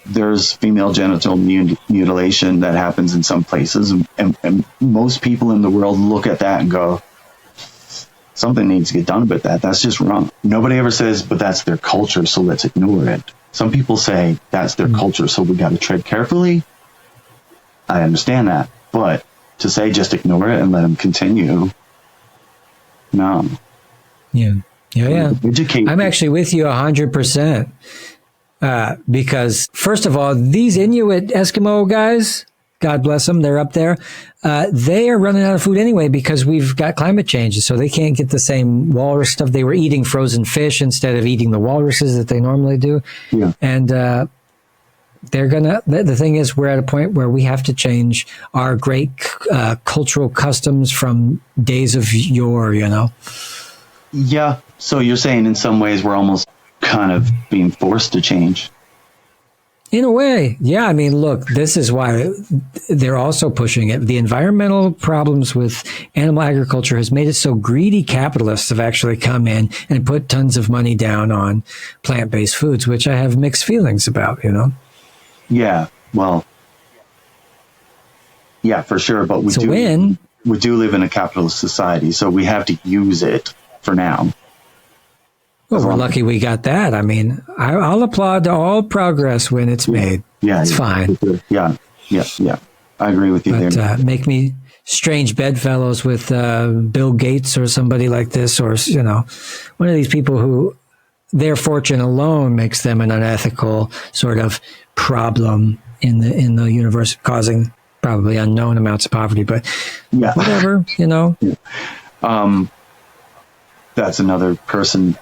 There's female genital mutilation that happens in some places, and most people in the world look at that and go, something needs to get done about that. That's just wrong. Nobody ever says, but that's their culture, so let's ignore it. Some people say that's their culture, so we got to tread carefully. I understand that, but to say just ignore it and let them continue, no. Yeah. Educate. I'm actually with you 100%. Because first of all, these Inuit Eskimo guys, God bless them, they're up there. They are running out of food anyway because we've got climate change, so they can't get the same walrus stuff. They were eating frozen fish instead of eating the walruses that they normally do. Yeah. And they're gonna. The thing is, we're at a point where we have to change our great cultural customs from days of yore. You know. Yeah. So you're saying in some ways we're almost kind of being forced to change. In a way, yeah. I mean, look, this is why they're also pushing it. The environmental problems with animal agriculture has made it so greedy capitalists have actually come in and put tons of money down on plant-based foods, which I have mixed feelings about, you know? Yeah, well, yeah, for sure. But we do live in a capitalist society, so we have to use it for now. Well, we're lucky we got that. I mean, I'll applaud to all progress when it's made. Yeah, it's fine. Yeah. I agree with you there. Make me strange bedfellows with Bill Gates or somebody like this, or one of these people who their fortune alone makes them an unethical sort of problem in the universe, causing probably unknown amounts of poverty. But whatever, That's another person.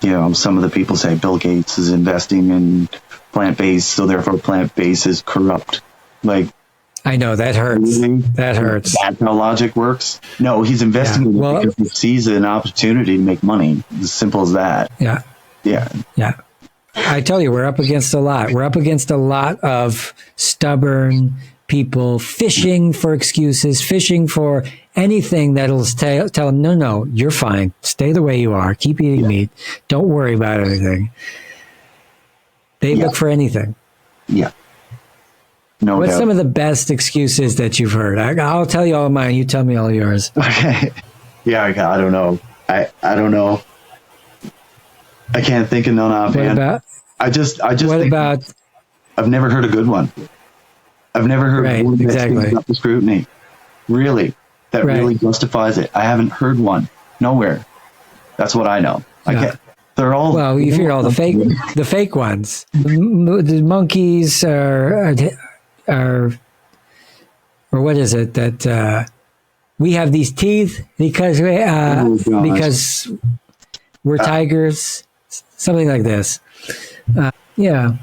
Some of the people say Bill Gates is investing in plant-based, so therefore plant-based is corrupt. Like, I know that hurts. Really? That hurts. That's how logic works. No, he's investing in it because he sees an opportunity to make money. As simple as that. Yeah. I tell you, we're up against a lot. We're up against a lot of stubborn people fishing for excuses, fishing for anything that'll tell them, no, you're fine. Stay the way you are. Keep eating meat. Don't worry about anything. They look for anything. Yeah. No What's doubt. some of the best excuses that you've heard? I'll tell you all mine. You tell me all yours. Okay. Yeah, I don't know. I don't know. I can't think of none offhand. I just what think about? I've never heard a good one. I've never heard one that stands up to scrutiny. Really, that really justifies it. I haven't heard one nowhere. That's what I know. They're all. Well, you've heard all the fake ones. The monkeys are, or what is it that we have these teeth because we're tigers, something like this. Yeah.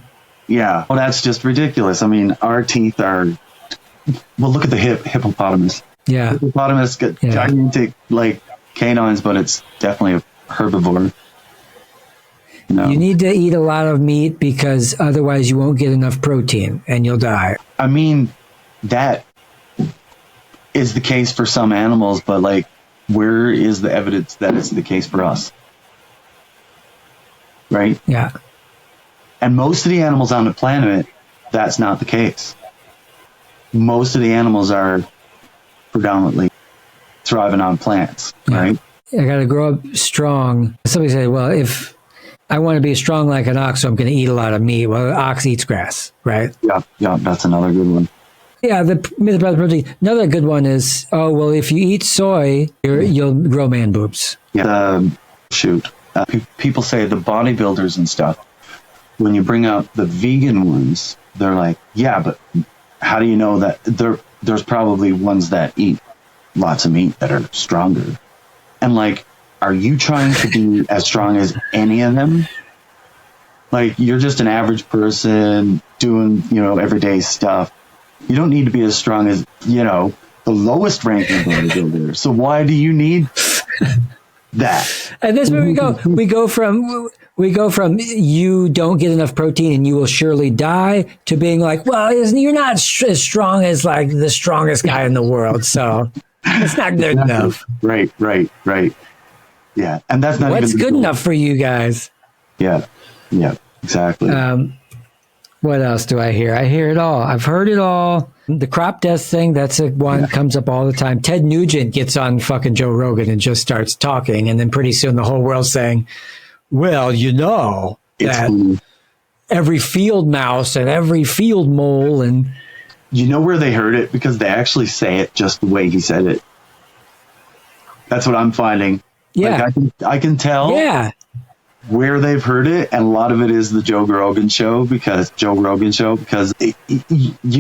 Yeah, well, that's just ridiculous. I mean, our teeth are. Well, look at the hippopotamus. Yeah, hippopotamus got gigantic canines, but it's definitely a herbivore. You need to eat a lot of meat because otherwise you won't get enough protein and you'll die. I mean, that is the case for some animals, but where is the evidence that it's the case for us? Right? Yeah. And most of the animals on the planet, that's not the case. Most of the animals are predominantly thriving on plants, right? I got to grow up strong. Somebody say, well, if I want to be strong like an ox, so I'm going to eat a lot of meat. Well, an ox eats grass, right? Yeah, that's another good one. Yeah, the myth about the protein. Another good one is, if you eat soy, you'll grow man boobs. Yeah, people say the bodybuilders and stuff, when you bring up the vegan ones, they're like, yeah, but how do you know that there's probably ones that eat lots of meat that are stronger? And are you trying to be as strong as any of them? You're just an average person doing, everyday stuff. You don't need to be as strong as, the lowest ranking bodybuilder. So why do you need that? And that's where we go. We go from you don't get enough protein and you will surely die to being you're not as strong as the strongest guy in the world. So it's not good enough. Right. Yeah. And that's not what's good enough for you guys. Yeah, exactly. What else do I hear? I hear it all. I've heard it all. The crop dust thing, that's a one comes up all the time. Ted Nugent gets on fucking Joe Rogan and just starts talking, and then pretty soon the whole world's saying, well, you know that every field mouse and every field mole and... You know where they heard it? Because they actually say it just the way he said it. That's what I'm finding. Yeah. Like I can tell where they've heard it, and a lot of it is the Joe Rogan show because you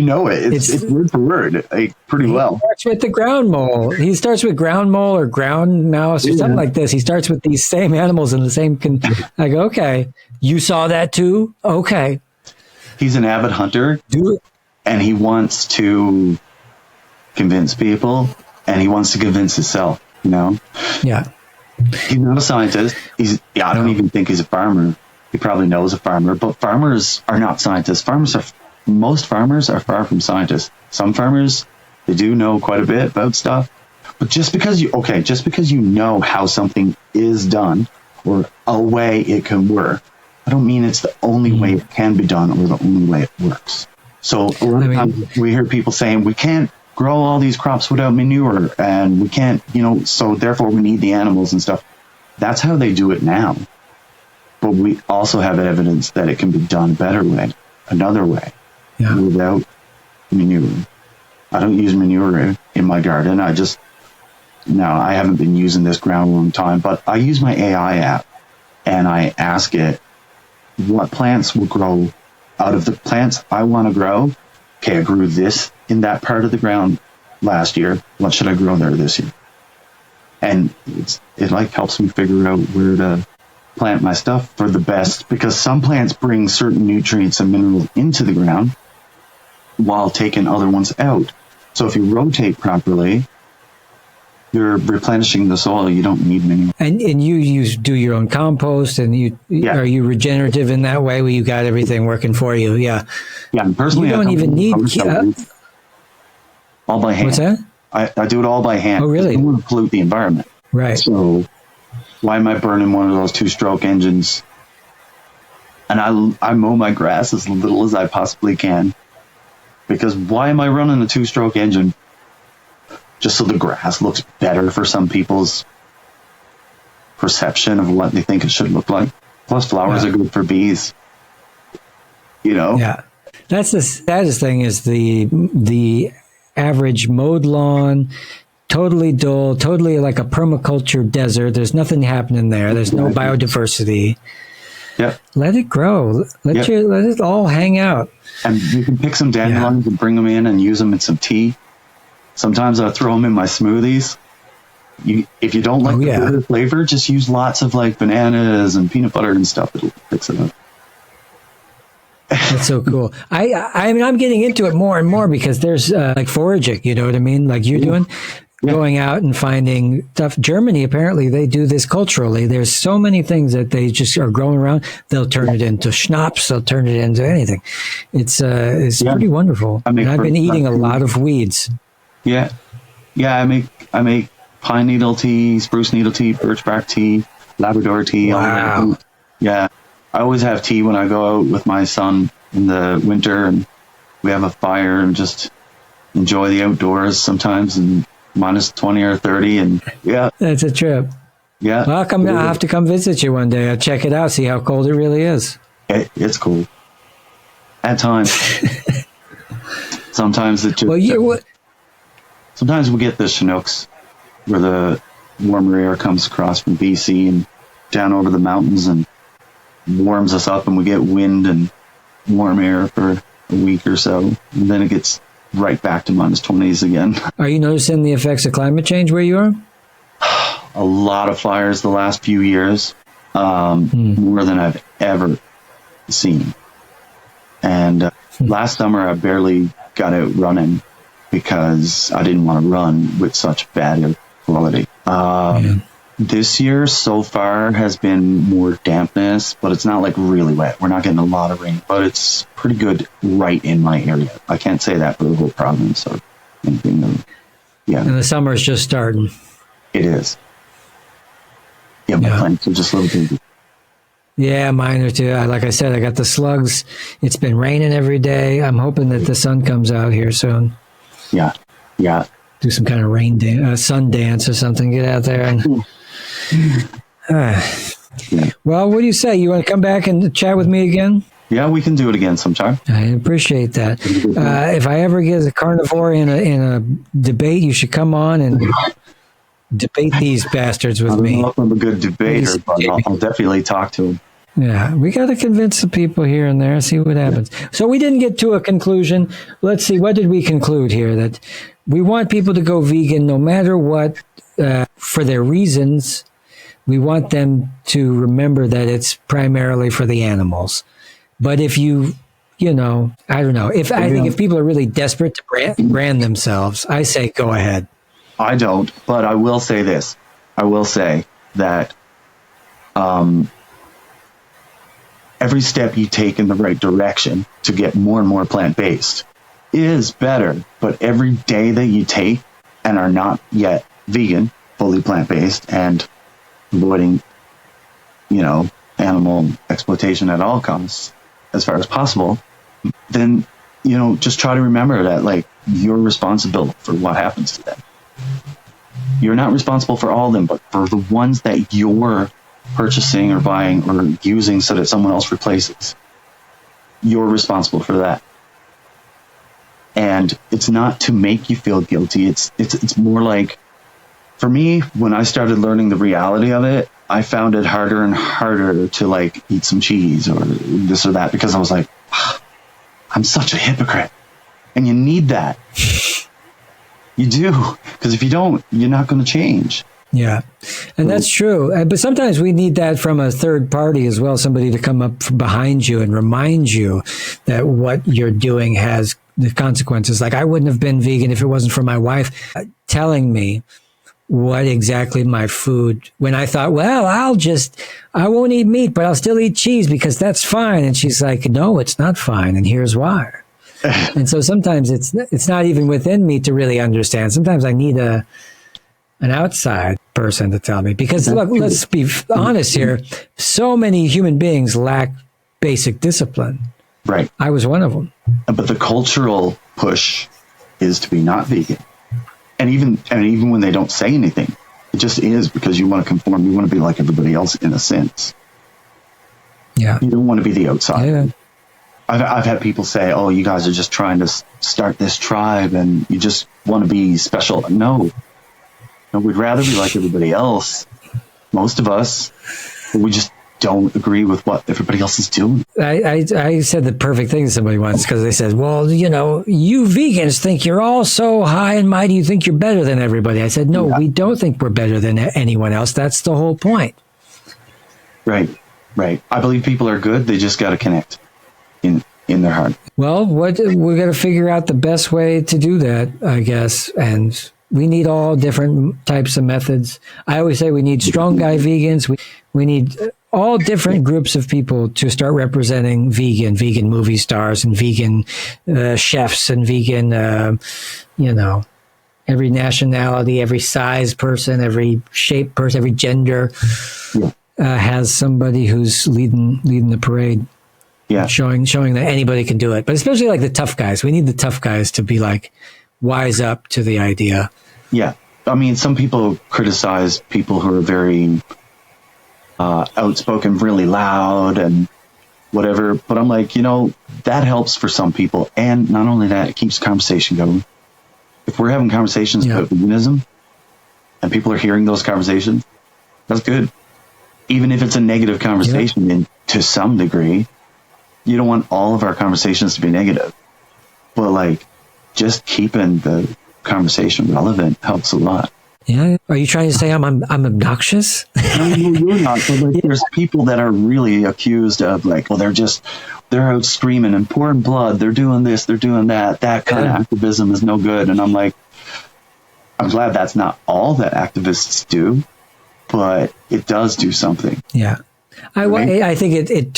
know it's word for word, like, pretty well. He starts with the ground mole. He starts with ground mole or ground mouse or something like this. He starts with these same animals in the same. I go, okay, you saw that too. Okay. He's an avid hunter, and he wants to convince people, and he wants to convince himself. You know. Yeah. He's not a scientist. I don't even think he's a farmer. He probably knows a farmer, but farmers are not scientists. Most farmers are far from scientists. Some farmers, they do know quite a bit about stuff, but just because you know how something is done or a way it can work, I don't mean it's the only way it can be done or the only way it works. So a lot of times we hear people saying we can't grow all these crops without manure, and we can't, so therefore we need the animals and stuff. That's how they do it now. But we also have evidence that it can be done a better way, another way, without manure. I don't use manure in my garden. I haven't been using this ground a long time, but I use my AI app, and I ask it what plants will grow out of the plants I want to grow. Okay, I grew this in that part of the ground last year. What should I grow there this year? And it helps me figure out where to plant my stuff for the best, because some plants bring certain nutrients and minerals into the ground while taking other ones out. So if you rotate properly, you're replenishing the soil. You don't need many. And you do your own compost, and are you regenerative in that way where you got everything working for you? Yeah. Yeah. And personally, you don't even need all by hand. What's that? I do it all by hand. Oh, really? I don't want to pollute the environment. Right. So why am I burning one of those 2-stroke engines? And I mow my grass as little as I possibly can, because why am I running a 2-stroke engine? Just so the grass looks better for some people's perception of what they think it should look like. Plus, flowers are good for bees. Yeah. That's the saddest thing, is the average mowed lawn, totally dull, totally like a permaculture desert. There's nothing happening there. There's no biodiversity. Yeah. Let it grow. Let it all hang out. And you can pick some dandelions and bring them in and use them in some tea. Sometimes I throw them in my smoothies. If you don't like the bitter flavor, just use lots of bananas and peanut butter and stuff. It'll fix it up. That's so cool. I mean, I'm getting into it more and more because there's foraging, you know what I mean? Like you're doing, going out and finding stuff. Germany, apparently they do this culturally. There's so many things that they just are growing around. They'll turn it into schnapps. They'll turn it into anything. It's pretty wonderful. And I've been eating a lot of weeds. Yeah. Yeah. I make pine needle tea, spruce needle tea, birch bark tea, Labrador tea. Wow. Yeah. I always have tea when I go out with my son in the winter, and we have a fire and just enjoy the outdoors sometimes, and minus 20 or 30. And that's a trip. Yeah. Well, I'll have to come visit you one day. I'll check it out, see how cold it really is. It's cool. At times. Sometimes it just... Sometimes we get the Chinooks, where the warmer air comes across from BC and down over the mountains and warms us up, and we get wind and warm air for a week or so, and then it gets right back to minus 20s again. Are you noticing the effects of climate change where you are? A lot of fires the last few years, more than I've ever seen. And last summer I barely got out running because I didn't want to run with such bad air quality. This year so far has been more dampness, but it's not really wet. We're not getting a lot of rain, but it's pretty good right in my area. I can't say that for the whole province or anything. And the summer is just starting. It is. Yeah, my plants are just little baby. Yeah, mine are too. Like I said, I got the slugs. It's been raining every day. I'm hoping that the sun comes out here soon. Yeah. Yeah. Do some kind of sun dance or something. Get out there and. Well, what do you say? You want to come back and chat with me again? Yeah, we can do it again sometime. I appreciate that. If I ever get a carnivore in a debate, you should come on and debate these bastards with me. I don't know if I'm a good debater, but I'll definitely talk to him. Yeah, we got to convince the people here and there, see what happens. So we didn't get to a conclusion. Let's see, what did we conclude here? That we want people to go vegan no matter what, for their reasons. We want them to remember that it's primarily for the animals. But if I don't know, I think if people are really desperate to brand themselves, I say go ahead. I don't, but I will say this. I will say that every step you take in the right direction to get more and more plant-based is better. But every day that you take and are not yet vegan, fully plant-based, and avoiding, animal exploitation at all costs as far as possible, then, just try to remember that, like, you're responsible for what happens to them. You're not responsible for all of them, but for the ones that you're purchasing or buying or using so that someone else replaces, you're responsible for that. And it's not to make you feel guilty. It's more like, for me, when I started learning the reality of it, I found it harder and harder to, like, eat some cheese or this or that, because I was like, I'm such a hypocrite. And you need that. You do. Because if you don't, you're not going to change. Yeah, and that's true. But sometimes we need that from a third party as well, somebody to come up behind you and remind you that what you're doing has the consequences. Like, I wouldn't have been vegan if it wasn't for my wife telling me what exactly my food, when I thought, well, I won't eat meat, but I'll still eat cheese because that's fine. And she's like, no, it's not fine. And here's why. And so sometimes it's not even within me to really understand. Sometimes I need an outside person to tell me, because look, let's be honest here. So many human beings lack basic discipline. Right. I was one of them. But the cultural push is to be not vegan. And even when they don't say anything, it just is, because you want to conform. You want to be like everybody else in a sense. Yeah. You don't want to be the outsider. Yeah. I've had people say, oh, you guys are just trying to start this tribe and you just want to be special. No, we'd rather be like everybody else. Most of us, but we just don't agree with what everybody else is doing. I said the perfect thing to somebody once, because they said, well, you vegans think you're all so high and mighty, you think you're better than everybody. I said, no, we don't think we're better than anyone else. That's the whole point. Right. I believe people are good. They just got to connect in their heart. Well, we're going to figure out the best way to do that, I guess. And we need all different types of methods. I always say we need strong guy vegans. We need all different groups of people to start representing vegan movie stars and vegan chefs and vegan, every nationality, every size person, every shape person, every gender has somebody who's leading the parade. Yeah, showing that anybody can do it, but especially like the tough guys. We need the tough guys to be like wise up to the idea. Yeah, I mean, some people criticize people who are very outspoken, really loud, and whatever. But I'm like, that helps for some people, and not only that, it keeps the conversation going. If we're having conversations about veganism, and people are hearing those conversations, that's good. Even if it's a negative conversation, and to some degree. You don't want all of our conversations to be negative, but like just keeping the conversation relevant helps a lot. Yeah. Are you trying to say I'm obnoxious? No, you're not. But like, there's people that are really accused of like, well, they're out screaming and pouring blood. They're doing this, they're doing that. That kind of activism is no good. And I'm like, I'm glad that's not all that activists do, but it does do something. Yeah. I think it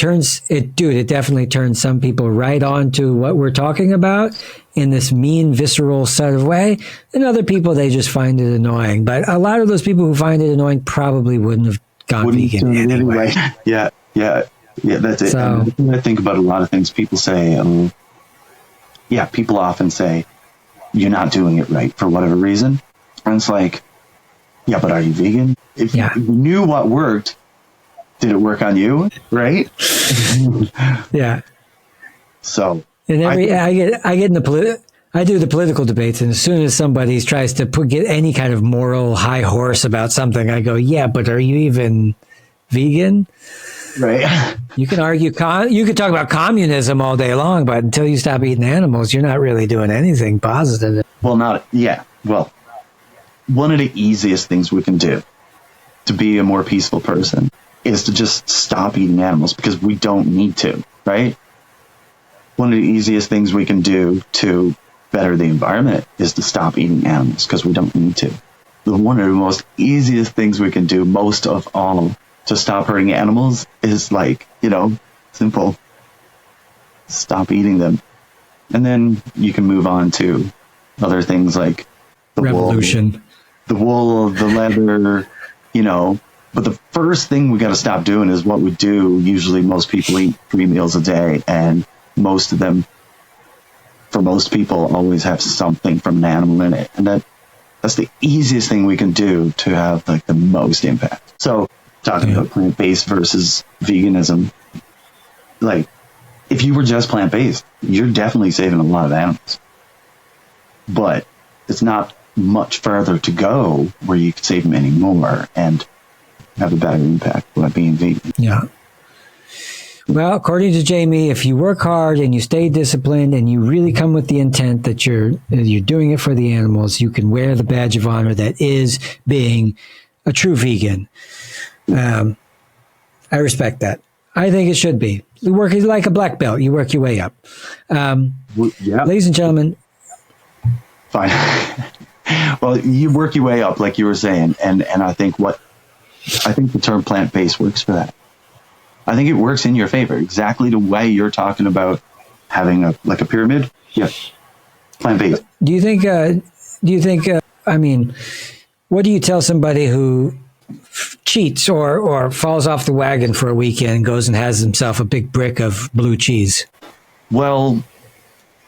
definitely turns some people right on to what we're talking about in this mean, visceral sort of way. And other people, they just find it annoying. But a lot of those people who find it annoying probably wouldn't have gone wouldn't vegan do it anyway. Yeah, yeah, yeah. That's it. So, And I think about a lot of things people say. Yeah, people often say you're not doing it right for whatever reason, and it's like, yeah, but are you vegan? If yeah. you knew what worked, did it work on you? Right? Yeah. So And I think, I get in the I do the political debates, and as soon as somebody tries to get any kind of moral high horse about something, I go, yeah, but are you even vegan? right. You can argue you could talk about communism all day long, but until you stop eating animals, you're not really doing anything positive. Well, not yeah. Well, one of the easiest things we can do to be a more peaceful person is to just stop eating animals because we don't need to, right? One of the easiest things we can do to better the environment is to stop eating animals because we don't need to. One of the most easiest things we can do, most of all, to stop hurting animals is simple. Stop eating them. And then you can move on to other things like the Revolution. wool, the leather, But the first thing we got to stop doing is what we do. Usually most people eat 3 meals a day, and most of them, for most people, always have something from an animal in it. And that's the easiest thing we can do to have the most impact. So talking about plant-based versus veganism, if you were just plant-based, you're definitely saving a lot of animals. But it's not much further to go where you could save them anymore and have a better impact by being vegan. Yeah. Well, according to Jamie, if you work hard and you stay disciplined and you really come with the intent that you're doing it for the animals, you can wear the badge of honor that is being a true vegan. I respect that. I think it should be. You work like a black belt. You work your way up. Yeah. Ladies and gentlemen. Fine. Well, you work your way up, like you were saying, and I think the term plant-based works for that. I think it works in your favor, exactly the way you're talking about having a pyramid. Yeah, plant-based. Do you think? I mean, what do you tell somebody who cheats or falls off the wagon for a weekend and goes and has himself a big brick of blue cheese? Well,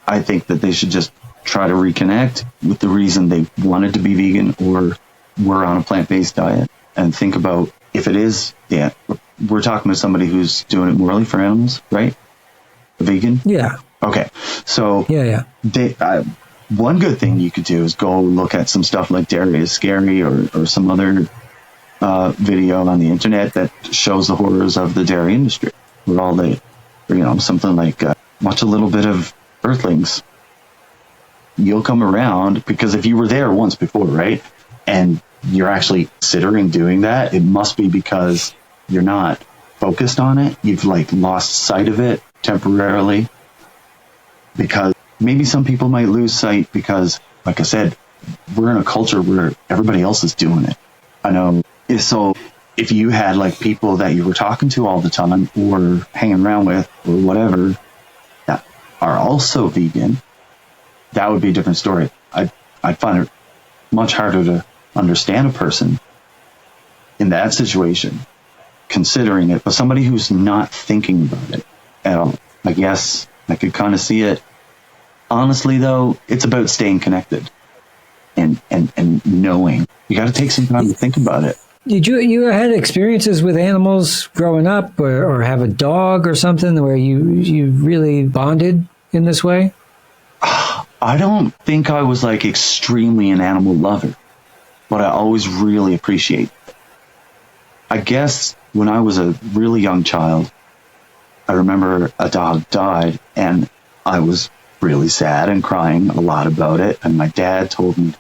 I think that they should just try to reconnect with the reason they wanted to be vegan or were on a plant-based diet, and think about if it is, we're talking about somebody who's doing it morally for animals, right? A vegan? Yeah. Okay. So yeah. One good thing you could do is go look at some stuff like Dairy is Scary or some other video on the internet that shows the horrors of the dairy industry. With all something like watch a little bit of Earthlings. You'll come around, because if you were there once before, right, and you're actually considering doing that, it must be because you're not focused on it. You've lost sight of it temporarily, because maybe some people might lose sight because, like I said, we're in a culture where everybody else is doing it. I know. So if you had people that you were talking to all the time or hanging around with or whatever that are also vegan, that would be a different story. I'd find it much harder to understand a person in that situation, considering it, but somebody who's not thinking about it at all. I guess I could kind of see it. Honestly, though, it's about staying connected and knowing. You got to take some time to think about it. Did you had experiences with animals growing up, or have a dog or something where you really bonded in this way? I don't think I was extremely an animal lover, but I always really appreciate it. I guess when I was a really young child, I remember a dog died and I was really sad and crying a lot about it. And my dad told me,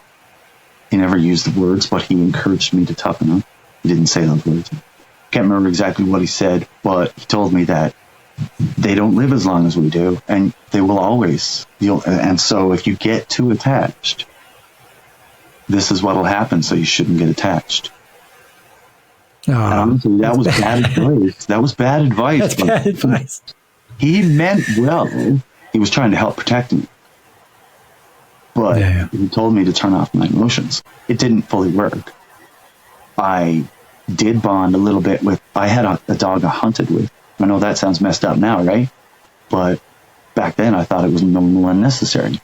he never used the words, but he encouraged me to toughen up. He didn't say those words. Can't remember exactly what he said, but he told me that they don't live as long as we do, and they will always. And so if you get too attached, this is what will happen, so you shouldn't get attached. Oh, honestly, that was bad advice. That was bad advice. That's bad advice. He meant well. He was trying to help protect me. But he told me to turn off my emotions. It didn't fully work. I did bond a little bit with, I had a dog I hunted with. I know that sounds messed up now, right? But back then I thought it was normal and necessary.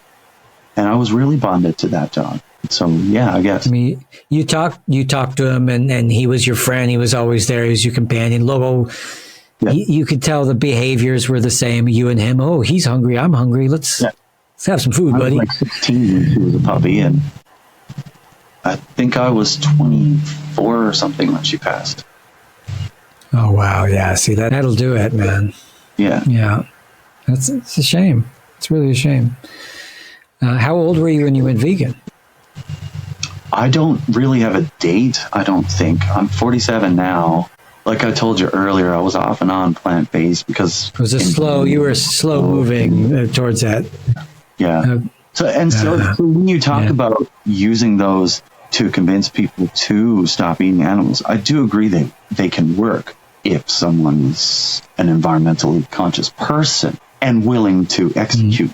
And I was really bonded to that dog. So yeah, I guess. I mean, you talked to him, and he was your friend. He was always there. He was your companion. Logo, Yeah. you could tell the behaviors were the same. You and him. Oh, he's hungry. I'm hungry. Let's have some food, I was buddy. like 16 when she was a puppy, and I think I was 24 or something when she passed. Oh wow, yeah. See, that'll do it, man. Yeah. Yeah, it's a shame. It's really a shame. How old were you when you went vegan? I don't really have a date, I don't think. I'm 47 now. Like I told you earlier, I was off and on plant-based because... It was you were slow moving towards that. Yeah. So when you talk about using those to convince people to stop eating animals, I do agree that they can work if someone's an environmentally conscious person and willing to execute,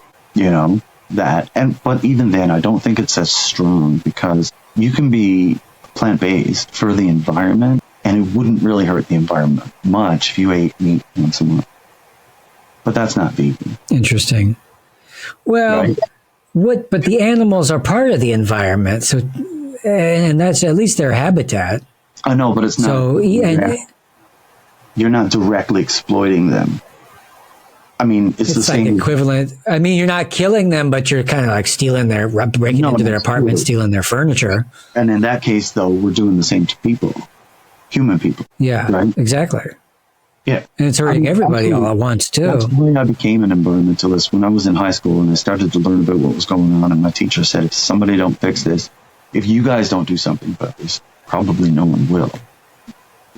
that. But even then, I don't think it's as strong, because you can be plant-based for the environment, and it wouldn't really hurt the environment much if you ate meat once a month. But that's not vegan. Interesting. Well, right? But the animals are part of the environment, so, and that's at least their habitat. I know, but it's not. So, you're not directly exploiting them. I mean, it's the same. Like equivalent. I mean, you're not killing them, but you're kind of like breaking into their apartment, stealing their furniture. And in that case, though, we're doing the same to people, human people. Yeah, right? Exactly. Yeah. And it's hurting everybody all at once, too. That's why I became an environmentalist when I was in high school, and I started to learn about what was going on. And my teacher said, if somebody don't fix this, if you guys don't do something about this, probably no one will.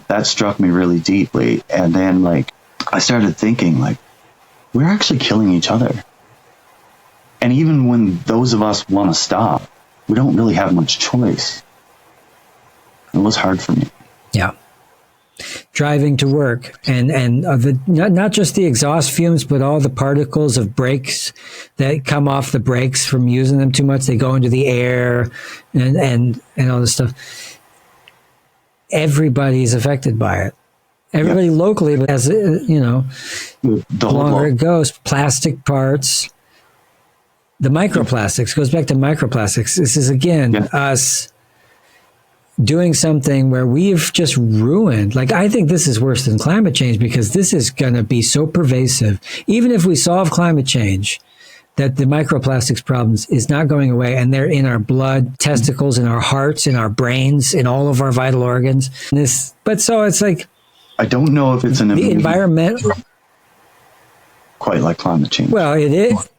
That struck me really deeply. And then, I started thinking, we're actually killing each other. And even when those of us want to stop, we don't really have much choice. It was hard for me. Yeah. Driving to work and not just the exhaust fumes, but all the particles of brakes that come off the brakes from using them too much. They go into the air and all this stuff. Everybody's affected by it. Everybody locally, but as the longer it goes, plastic parts, the microplastics, goes back to microplastics. This is again us doing something where we've just ruined. I think this is worse than climate change, because this is going to be so pervasive. Even if we solve climate change, that the microplastics problems is not going away, and they're in our blood, testicles, in our hearts, in our brains, in all of our vital organs. So it's like, I don't know if it's the environment quite like climate change. Well, it is.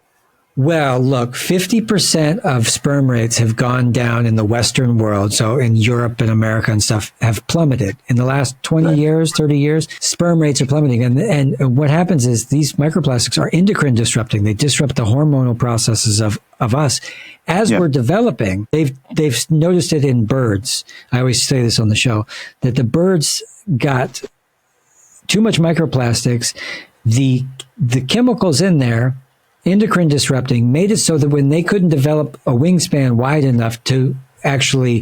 Well, look, 50% of sperm rates have gone down in the Western world. So in Europe and America and stuff have plummeted in the last 20 years, 30 years. Sperm rates are plummeting. And what happens is these microplastics are endocrine disrupting. They disrupt the hormonal processes of us. As we're developing, they've noticed it in birds. I always say this on the show, that the birds got too much microplastics. The chemicals in there, endocrine disrupting, made it so that when they couldn't develop a wingspan wide enough to actually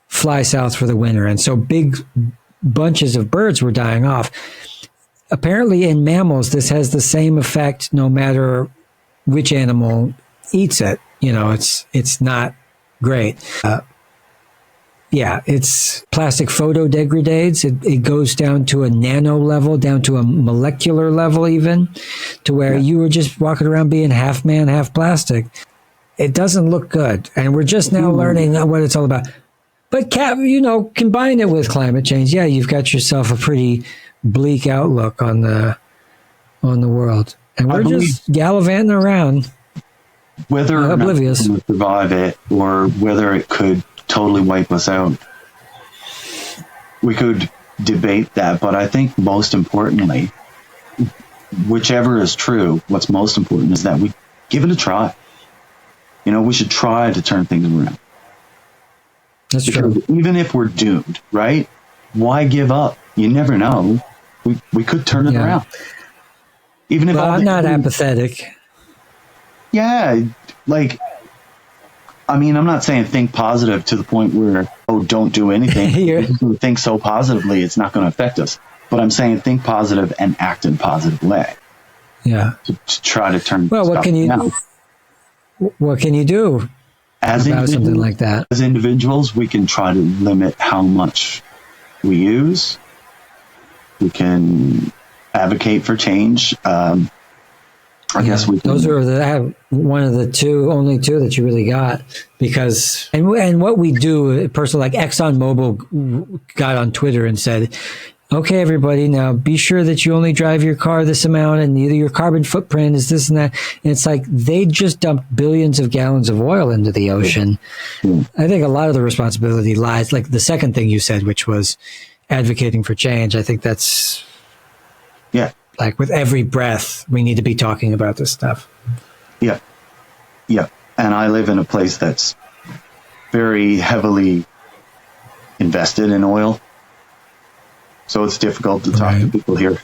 fly south for the winter, and so big bunches of birds were dying off. Apparently in mammals, this has the same effect no matter which animal eats it. It's not great. It's plastic photodegrades. It goes down to a nano level, down to a molecular level even, to where you were just walking around being half man, half plastic. It doesn't look good. And we're just now learning what it's all about. But, combine it with climate change. Yeah, you've got yourself a pretty bleak outlook on the world. And we're just gallivanting around, whether or oblivious. Not we survive it, or whether it could totally wipe us out. We could debate that, but I think most importantly, whichever is true, what's most important is that we give it a try. We should try to turn things around. That's true. Even if we're doomed, right? Why give up? You never know. We could turn it around. Even if I'm not apathetic. Yeah, I mean, I'm not saying think positive to the point where, oh, don't do anything. Think so positively, it's not going to affect us. But I'm saying think positive and act in a positive way. Yeah. To try to turn. Well, what can you do? What can you do about something like that? As individuals, we can try to limit how much we use. We can advocate for change. I guess we can. Those are I have one of the only two that you really got, because and what we do, a person like ExxonMobil got on Twitter and said, okay, everybody, now be sure that you only drive your car this amount, and your carbon footprint is this and that. And it's like they just dumped billions of gallons of oil into the ocean. I think a lot of the responsibility lies, like the second thing you said, which was advocating for change. I think that's, like with every breath, we need to be talking about this stuff. Yeah. And I live in a place that's very heavily invested in oil. So it's difficult to talk to people here.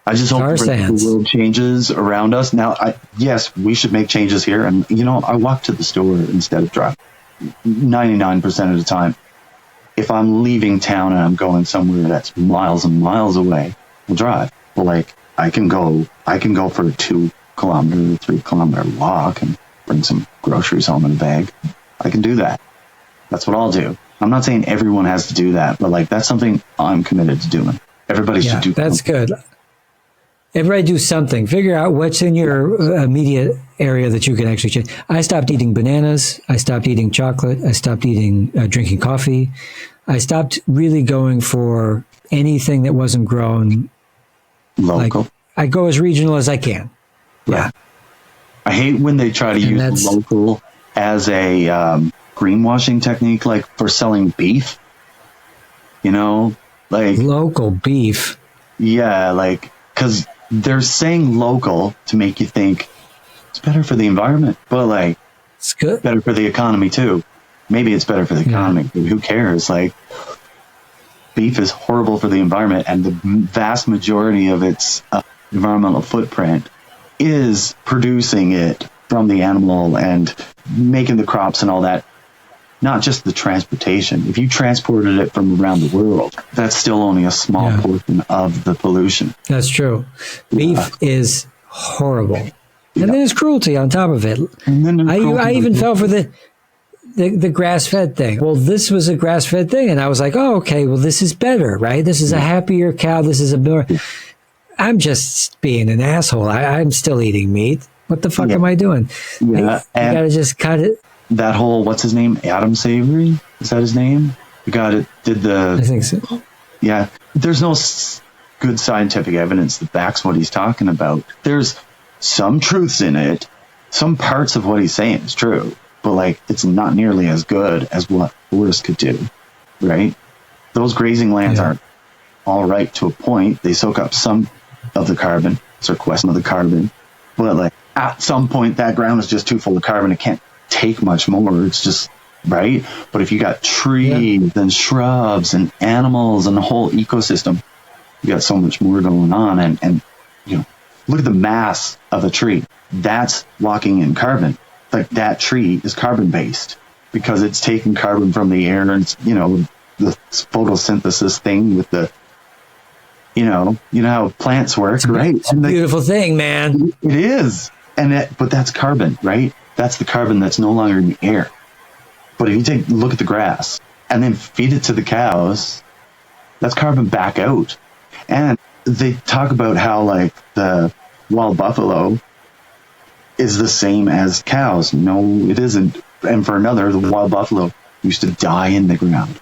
I just hope the world changes around us. Now, yes, we should make changes here. And, I walk to the store instead of drive 99% of the time. If I'm leaving town and I'm going somewhere that's miles and miles away, I'll drive. Well, like, I can go for a 2 kilometer, 3 kilometer walk and bring some groceries home in a bag. I can do that. That's what I'll do. I'm not saying everyone has to do that, but like that's something I'm committed to doing. Everybody should do. That's good. Everybody do something. Figure out what's in your immediate area that you can actually change. I stopped eating bananas. I stopped eating chocolate. I stopped drinking coffee. I stopped really going for anything that wasn't grown local. Like, I go as regional as I can. Yeah. I hate when they try to use local as a greenwashing technique, like for selling beef, like local beef. Yeah, like, because they're saying local to make you think it's better for the environment, but like it's good, better for the economy too. Maybe it's better for the economy, but who cares? Like, beef is horrible for the environment, and the vast majority of its environmental footprint is producing it from the animal and making the crops and all that. Not just the transportation. If you transported it from around the world, that's still only a small portion of the pollution. That's true. Beef is horrible. And then there's cruelty on top of it. And then I even fell for the grass-fed thing. Well, this was a grass-fed thing. And I was like, oh, okay, well, this is better, right? This is a happier cow. This is a more... I'm just being an asshole. I'm still eating meat. What the fuck am I doing? Yeah. You got to just cut it. That whole, what's his name? Adam Savory? Is that his name? The guy that did the... I think so. Yeah. There's no good scientific evidence that backs what he's talking about. There's some truths in it. Some parts of what he's saying is true. But, like, it's not nearly as good as what forests could do. Right? Those grazing lands aren't all right to a point. They soak up some of the carbon, sequester some of the carbon. But, like, at some point, that ground is just too full of carbon. It can't take much more. It's just right. But if you got trees and shrubs and animals and the whole ecosystem, you got so much more going on. And look at the mass of a tree. That's locking in carbon. Like, that tree is carbon based because it's taking carbon from the air, and the photosynthesis thing with the how plants work, right? It's a beautiful thing, man. It is. But that's carbon, right? That's the carbon that's no longer in the air. But if you take a look at the grass and then feed it to the cows, that's carbon back out. And they talk about how, like, the wild buffalo is the same as cows. No, it isn't. And for another, the wild buffalo used to die in the ground.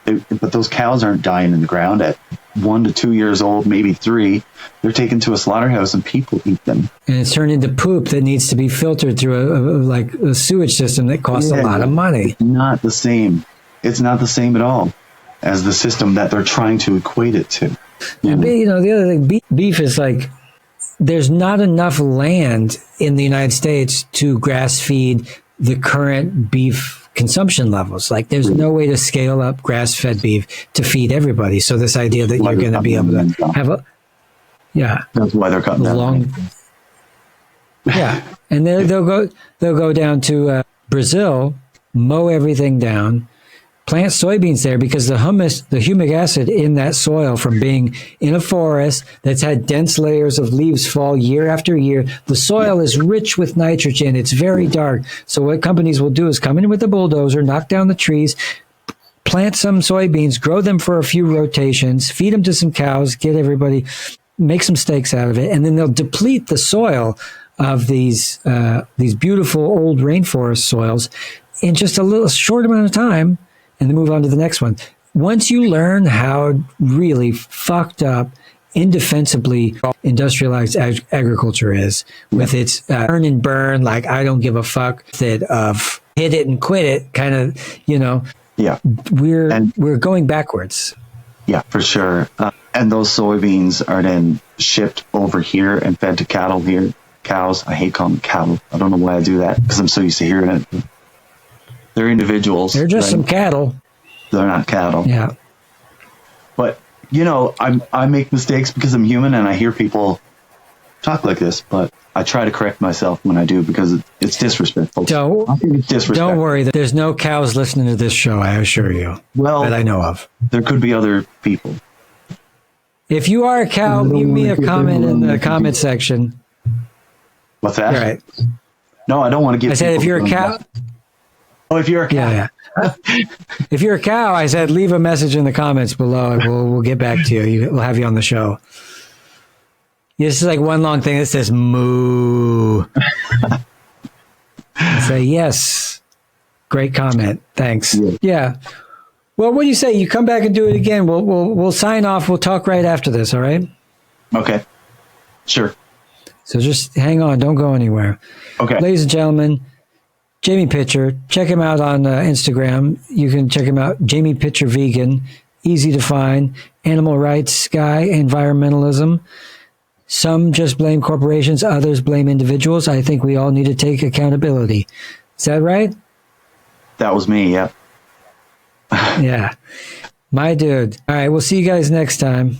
But those cows aren't dying in the ground at 1 to 2 years old, maybe 3. They're taken to a slaughterhouse and people eat them. And it's turned into poop that needs to be filtered through a sewage system that costs a lot of money. Not the same. It's not the same at all as the system that they're trying to equate it to. The other thing, beef is like, there's not enough land in the United States to grass feed the current beef consumption levels. Like, there's no way to scale up grass-fed beef to feed everybody. So this idea that you're going to be able to have that's why they're cutting down. And they'll go down to Brazil, mow everything down, plant soybeans there because the humic acid in that soil from being in a forest that's had dense layers of leaves fall year after year, the soil is rich with nitrogen. It's very dark. So what companies will do is come in with a bulldozer, knock down the trees, plant some soybeans, grow them for a few rotations, feed them to some cows, make some steaks out of it, and then they'll deplete the soil of these beautiful old rainforest soils in just a little short amount of time, and then move on to the next one. Once you learn how really fucked up, indefensibly industrialized agriculture is, with its burn and burn, like I don't give a fuck, that of hit it and quit it kind of, Yeah. we're going backwards. Yeah, for sure. And those soybeans are then shipped over here and fed to cattle here. Cows. I hate calling them cattle. I don't know why I do that because I'm so used to hearing it. They're individuals. They're just some cattle. They're not cattle. Yeah. But, I make mistakes because I'm human and I hear people talk like this, but I try to correct myself when I do because it's disrespectful. I think it's disrespectful. Don't worry. There's no cows listening to this show, I assure you. Well, that I know of. There could be other people. If you are a cow, leave me a comment in the comment section. What's that? You're right. No, I don't want to give. I said if you're a cow. Oh, if you're a cow. Yeah. If you're a cow, I said leave a message in the comments below, and we'll get back to you. We'll have you on the show. This is like one long thing that says moo. Say yes. Great comment. Thanks. Yeah. Well, what do you say? You come back and do it again. We'll sign off. We'll talk right after this. All right. Okay. Sure. So just hang on. Don't go anywhere. Okay. Ladies and gentlemen, Jamie Pitcher. Check him out on Instagram. You can check him out. Jamie Pitcher Vegan. Easy to find. Animal rights guy. Environmentalism. Some just blame corporations. Others blame individuals. I think we all need to take accountability. Is that right? That was me. Yeah. Yeah. My dude. All right. We'll see you guys next time.